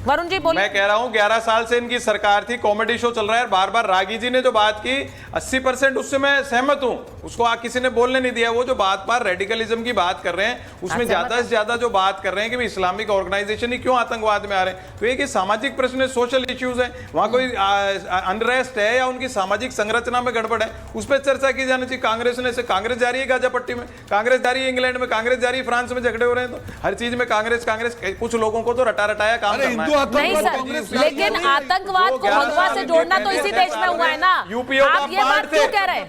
वरुण जी बोलिए। मैं कह रहा हूं 11 साल से इनकी सरकार थी, कॉमेडी शो चल रहा है। बार बार रागी जी ने जो बात की 80% उससे मैं सहमत हूं, उसको किसी ने बोलने नहीं दिया। वो जो बार रेडिकलिज्म की बात कर रहे हैं, उसमें ज्यादा से ज्यादा जो बात कर रहे हैं कि इस्लामिक ऑर्गेनाइजेशन ही क्यों आतंकवाद में आ रहे हैं, तो एक सामाजिक प्रश्न है, सोशल इश्यूज है, वहां कोई अनरेस्ट है या उनकी सामाजिक संरचना में गड़बड़ है, उस पर चर्चा की जानी चाहिए। कांग्रेस जा रही है गाजा पट्टी में, कांग्रेस जा रही है इंग्लैंड में, कांग्रेस जा रही है फ्रांस में, झगड़े हो रहे हैं। तो हर चीज में कांग्रेस, कुछ लोगों को तो रटाया काम करना है। नहीं सर, लेकिन आतंकवाद को भगवा से जोड़ना तो इसी देश में हुआ है ना। आप ये बात क्यों कह रहे हैं?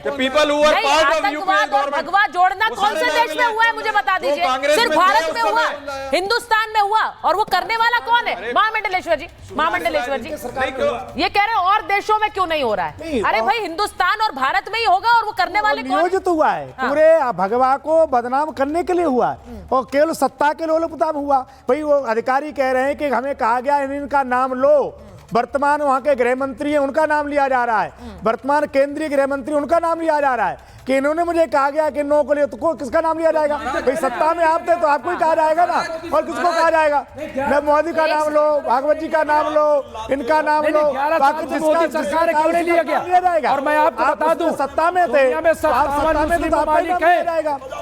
आतंकवाद और भगवा जोड़ना कौन से देश में हुआ है, मुझे बता दीजिए। सिर्फ भारत में हुआ, हिंदुस्तान में हुआ, और वो करने वाला कौन है? महामंडलेश्वर जी। महामंडलेश्वर जी ये कह रहे हैं और देशों में क्यों नहीं हो रहा है? अरे भाई, हिंदुस्तान और भारत में ही होगा, और वो करने वाले कौन? नियोजित हुआ है, पूरे भगवा को बदनाम करने के लिए हुआ है, और केवल सत्ता के लोलुपता में हुआ। भाई वो अधिकारी कह रहे हैं कि हमें कहा गया इनका नाम लो, वर्तमान वहां के गृह मंत्री हैं उनका नाम लिया जा रहा है, वर्तमान केंद्रीय गृह मंत्री उनका नाम लिया जा रहा है कि इन्होंने मुझे कहा गया कि नो को लिए, तो किसका नाम लिया जाएगा? भाई सत्ता में आप थे तो आपको ही कहा जाएगा ना, और किसको कहा जाएगा? मैं मोदी का नाम लो, भागवत जी का नाम लो, इनका नाम लो, बाकी मोदी सरकार क्यों नहीं लिया गया? और मैं आपको बता दूं, सत्ता में थे, सत्ता में मालिक है,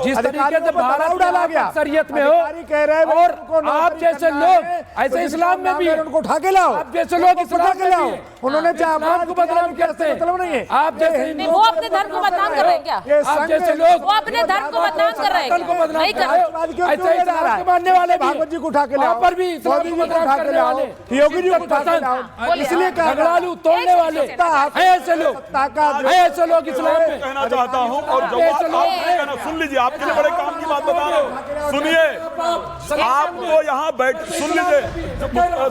जिस तरीके से भारत डाला गया अक्सरियत में हो, कह रहे हैं और आप जैसे लोग ऐसे इस्लाम में भी उनको उठा के लाओ, आप जैसे लोग इस्लाम के लाओ, उन्होंने इस्लाम को बदनाम करते हैं, मतलब नहीं है आप जैसे वो अपने धर्म को बदनाम कर रहे हैं क्या? आप जैसे लोग वो अपने धर्म को बदनाम कर रहे हैं, नहीं कर रहे। ऐसे इस्लाम के मानने वाले भागवत जी को उठा के लाओ, पर भी इस्लाम को बदनाम करने वाले, योगी जी को उठा के लाओ, इसलिए झगड़ालू तोड़ने वाले ऐसे लोग, ऐसे लोग इस्लाम में। कहना चाहता हूं और जवाब आप कहना सुन लीजिए, आपके लिए बड़े काम की बात बता रहा हूं, सुनिए, आपको यहाँ बैठ सुन लीजिए,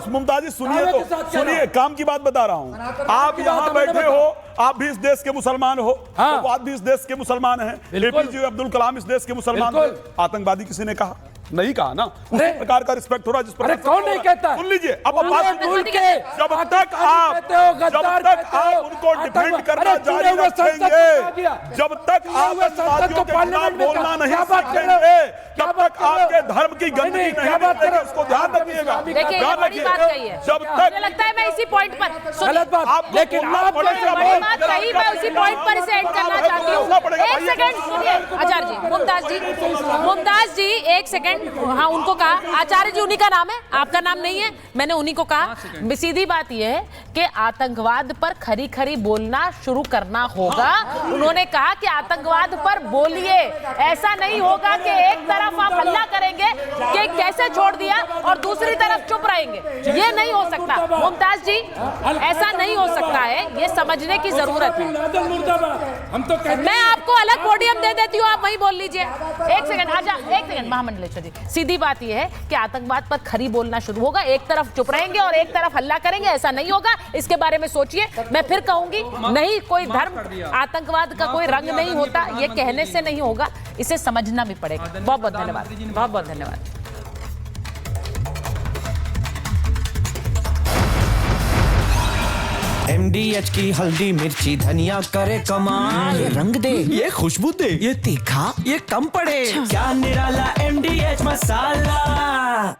मुमताज जी सुनिए, तो सुनिए, काम की बात बता रहा हूं। आप यहाँ बैठे हो, आप भी इस देश के मुसलमान हो, तो आप भी इस देश के मुसलमान हैं, एपीजे अब्दुल कलाम इस देश के मुसलमान थे। आतंकवादी किसी ने कहा? नहीं कहा ना। उसी प्रकार का रिस्पेक्ट हो रहा है जिस प्रकार कौन नहीं कहता? सुन लीजिए, अब बात जब तक आप उनको डिफेंड करना जारी रखेंगे, जब तक आप आतंकवादियों के खिलाफ बोलना नहीं सीखेंगे, तब तक आपके धर्म की गंदगी नहीं मिटेगी, इसको ध्यान रखिएगा। ध्यान रखिए, जब तक लगता है मैं इसी पॉइंट पर लेकिन मैं उसी पॉइंट पर इसे एंड करना चाहती हूँ। एक सेकंड सुनिए आचार्य जी, मुमताज जी एक सेकंड। हाँ, उनको कहा, आचार्य जी उन्हीं का नाम है, आपका नाम नहीं है, मैंने उन्हीं को कहा। सीधी बात यह है कि आतंकवाद पर खरी खरी बोलना शुरू करना होगा। उन्होंने कहा कि आतंकवाद पर बोलिए, ऐसा नहीं होगा कि एक तरफ आप हल्ला करेंगे कि कैसे छोड़ दिया और दूसरी तरफ चुप रहेंगे, ये नहीं हो सकता। मुमताज जी, ऐसा नहीं हो सकता है, ये समझने की जरूरत है। मैं आपको अलग पोडियम दे देती हूँ, आप वहीं बोल लीजिए। एक सेकंड, आजा, एक सेकंड महामंडलेश्वर जी, सीधी बात यह है कि आतंकवाद पर खरी बोलना शुरू होगा, एक तरफ चुप रहेंगे और एक तरफ हल्ला करेंगे, ऐसा नहीं होगा। इसके बारे में सोचिए। मैं फिर कहूंगी, नहीं, कोई धर्म आतंकवाद का कोई रंग नहीं होता, ये कहने से नहीं होगा, इसे समझना भी पड़ेगा। बहुत बहुत धन्यवाद, बहुत बहुत धन्यवाद। MDH की हल्दी मिर्ची धनिया करे कमाल, ये रंग दे, ये खुशबू दे, ये तीखा, ये कम पड़े, क्या निराला MDH मसाला।